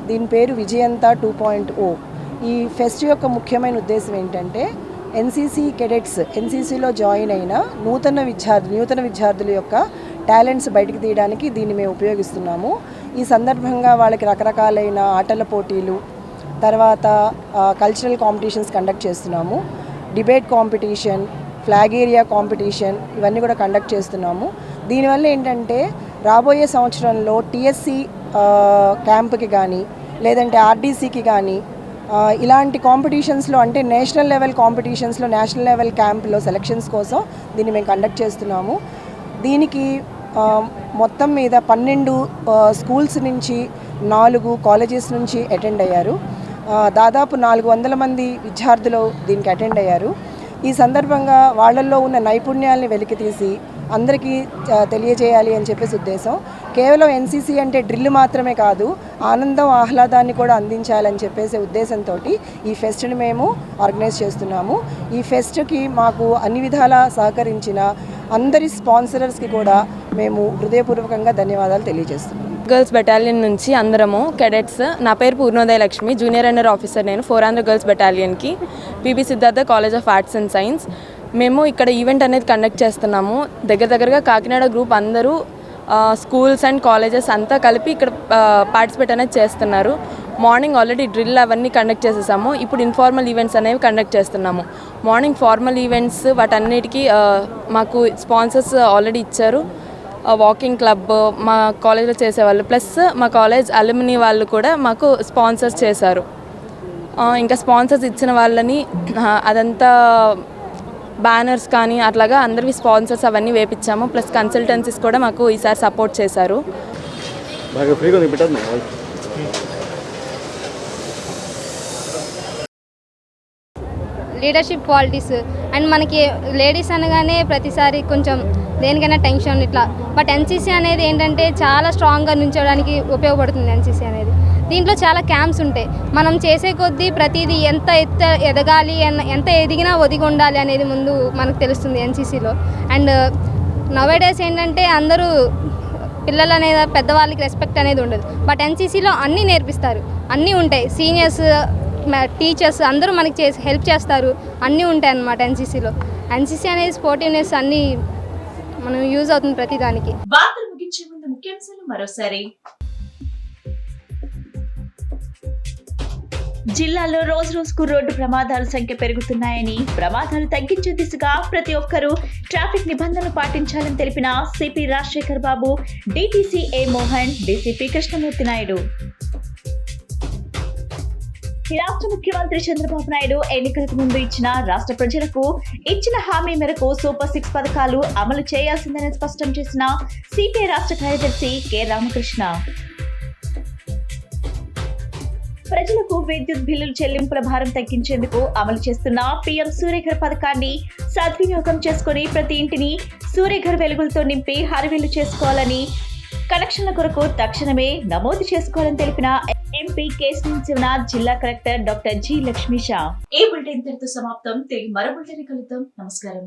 దీని పేరు విజయంత 2.0. ఈ ఫెస్ట్ యొక్క ముఖ్యమైన ఉద్దేశం ఏంటంటే ఎన్సీసీ కెడెట్స్, ఎన్సీసీలో జాయిన్ అయిన నూతన విద్యార్థుల యొక్క టాలెంట్స్ బయటకు తీయడానికి దీన్ని మేము ఉపయోగిస్తున్నాము. ఈ సందర్భంగా వాళ్ళకి రకరకాలైన ఆటల పోటీలు, తర్వాత కల్చరల్ కాంపిటీషన్స్ కండక్ట్ చేస్తున్నాము. Debate competition, flag area competition ఇవన్నీ కూడా కండక్ట్ చేస్తున్నాము. దీనివల్ల ఏంటంటే రాబోయే సంవత్సరంలో టీఎస్సీ క్యాంప్కి కానీ లేదంటే ఆర్డీసీకి కానీ ఇలాంటి కాంపిటీషన్స్లో అంటే నేషనల్ లెవెల్ కాంపిటీషన్స్లో, నేషనల్ లెవెల్ క్యాంప్లో సెలక్షన్స్ కోసం దీన్ని మేము కండక్ట్ చేస్తున్నాము. దీనికి మొత్తం మీద 12 స్కూల్స్ నుంచి 4 కాలేజెస్ నుంచి అటెండ్ అయ్యారు. దాదాపు 400 మంది విద్యార్థులు దీనికి అటెండ్ అయ్యారు. ఈ సందర్భంగా వాళ్ళల్లో ఉన్న నైపుణ్యాలని వెలికితీసి అందరికీ తెలియజేయాలి అని చెప్పేసి ఉద్దేశం. కేవలం ఎన్సీసీ అంటే డ్రిల్ మాత్రమే కాదు, ఆనందం, ఆహ్లాదాన్ని కూడా అందించాలని చెప్పేసి ఉద్దేశంతో ఈ ఫెస్ట్ని మేము ఆర్గనైజ్ చేస్తున్నాము. ఈ ఫెస్ట్కి మాకు అన్ని విధాలా సహకరించిన అందరి స్పాన్సరర్స్కి కూడా మేము హృదయపూర్వకంగా ధన్యవాదాలు తెలియజేస్తున్నాము.
గర్ల్స్ బెటాలియన్ నుంచి అందరము కెడెట్స్. నా పేరు Purnodaya Lakshmi, junior under officer. నేను 4 ఆంధ్ర గర్ల్స్ బెటాలియన్కి PV Siddhartha college of arts and science. మేము ఇక్కడ ఈవెంట్ అనేది కండక్ట్ చేస్తున్నాము. దగ్గరగా కాకినాడ గ్రూప్ అందరూ స్కూల్స్ అండ్ కాలేజెస్ అంతా కలిపి ఇక్కడ పార్టిసిపేట్ అనేది చేస్తున్నారు. మార్నింగ్ ఆల్రెడీ డ్రిల్ అవన్నీ కండక్ట్ చేసేసాము. ఇప్పుడు ఇన్ఫార్మల్ ఈవెంట్స్ అనేవి కండక్ట్ చేస్తున్నాము. మార్నింగ్ ఫార్మల్ ఈవెంట్స్ వాటన్నిటికీ మాకు స్పాన్సర్స్ ఆల్రెడీ ఇచ్చారు. వాకింగ్ క్లబ్ మా కాలేజ్లో చేసేవాళ్ళు, ప్లస్ మా కాలేజ్ అలుమినీ వాళ్ళు కూడా మాకు స్పాన్సర్స్ చేశారు. ఇంకా స్పాన్సర్స్ ఇచ్చిన వాళ్ళని అదంతా బ్యానర్స్ కానీ అట్లాగా అందరివి స్పాన్సర్స్ అవన్నీ వేపించాము. ప్లస్ కన్సల్టెన్సీస్ కూడా మాకు ఈసారి సపోర్ట్ చేశారు.
లీడర్షిప్ క్వాలిటీస్ అండ్ మనకి లేడీస్ అనగానే ప్రతిసారి కొంచెం దేనికైనా టెన్షన్ ఇట్లా, బట్ ఎన్సీసీ అనేది ఏంటంటే చాలా స్ట్రాంగ్గా నుంచోడానికి ఉపయోగపడుతుంది. ఎన్సీసీ అనేది దీంట్లో చాలా క్యాంప్స్ ఉంటాయి. మనం చేసే కొద్దీ ప్రతిదీ ఎంత ఎదగాలి, ఎంత ఎదిగినా ఒదిగి ఉండాలి అనేది ముందు మనకు తెలుస్తుంది ఎన్సీసీలో. అండ్ నవేడేస్ ఏంటంటే అందరూ పిల్లలు అనేది పెద్దవాళ్ళకి రెస్పెక్ట్ అనేది ఉండదు, బట్ ఎన్సీసీలో అన్నీ నేర్పిస్తారు, అన్నీ ఉంటాయి. సీనియర్స్, టీచర్స్ అందరూ మనకి హెల్ప్ చేస్తారు, అన్నీ ఉంటాయి అన్నమాట ఎన్సీసీలో. ఎన్సీసీ అనేది స్పోర్టివ్నెస్ అన్నీ మనం యూజ్ అవుతుంది ప్రతిదానికి.
వార్తలు ముగించే ముందు ముఖ్యాంశాలు మరోసారి. జిల్లాలో రోజు రోజుకు రోడ్డు ప్రమాదాల సంఖ్య పెరుగుతున్నాయని, ప్రమాదాలు తగ్గించే దిశగా ప్రతి ఒక్కరూ ట్రాఫిక్ నిబంధనలు పాటించాలని తెలిపిన సిపి రాజశేఖర్ బాబు, డిటిసి ఏ మోహన్, డీసీపీ కృష్ణమూర్తి నాయుడు. రాష్ట్ర ముఖ్యమంత్రి చంద్రబాబు నాయుడు ఎన్నికలకు ముందు రాష్ట్ర ప్రజలకు ఇచ్చిన హామీ మేరకు సూపర్ 6 పథకాలు అమలు చేయాల్సిందని స్పష్టం చేసిన సిపిఐ రాష్ట్ర కార్యదర్శి కె రామకృష్ణ. ప్రజలకు విద్యుత్ బిల్లుల చెల్లింపుల భారం తగ్గించేందుకు అమలు చేస్తున్న పీఎం సూర్యఘర్ పథకాన్ని సద్వినియోగం చేసుకుని ప్రతి ఇంటిని సూర్యఘర్ వెలుగులతో నింపి హరివిల్లు చేసుకోవాలని, కనెక్షన్ల కొరకు తక్షణమే నమోదు చేసుకోవాలని తెలిపిన ఎంపీ కేశినేని శివనాథ్, జిల్లా కలెక్టర్ డాక్టర్ జి లక్ష్మీషా. ఈ బులెటిన్ ఇంతటితో సమాప్తం. తిరిగి మరో బులెటిన్ కలుద్దాం. నమస్కారం.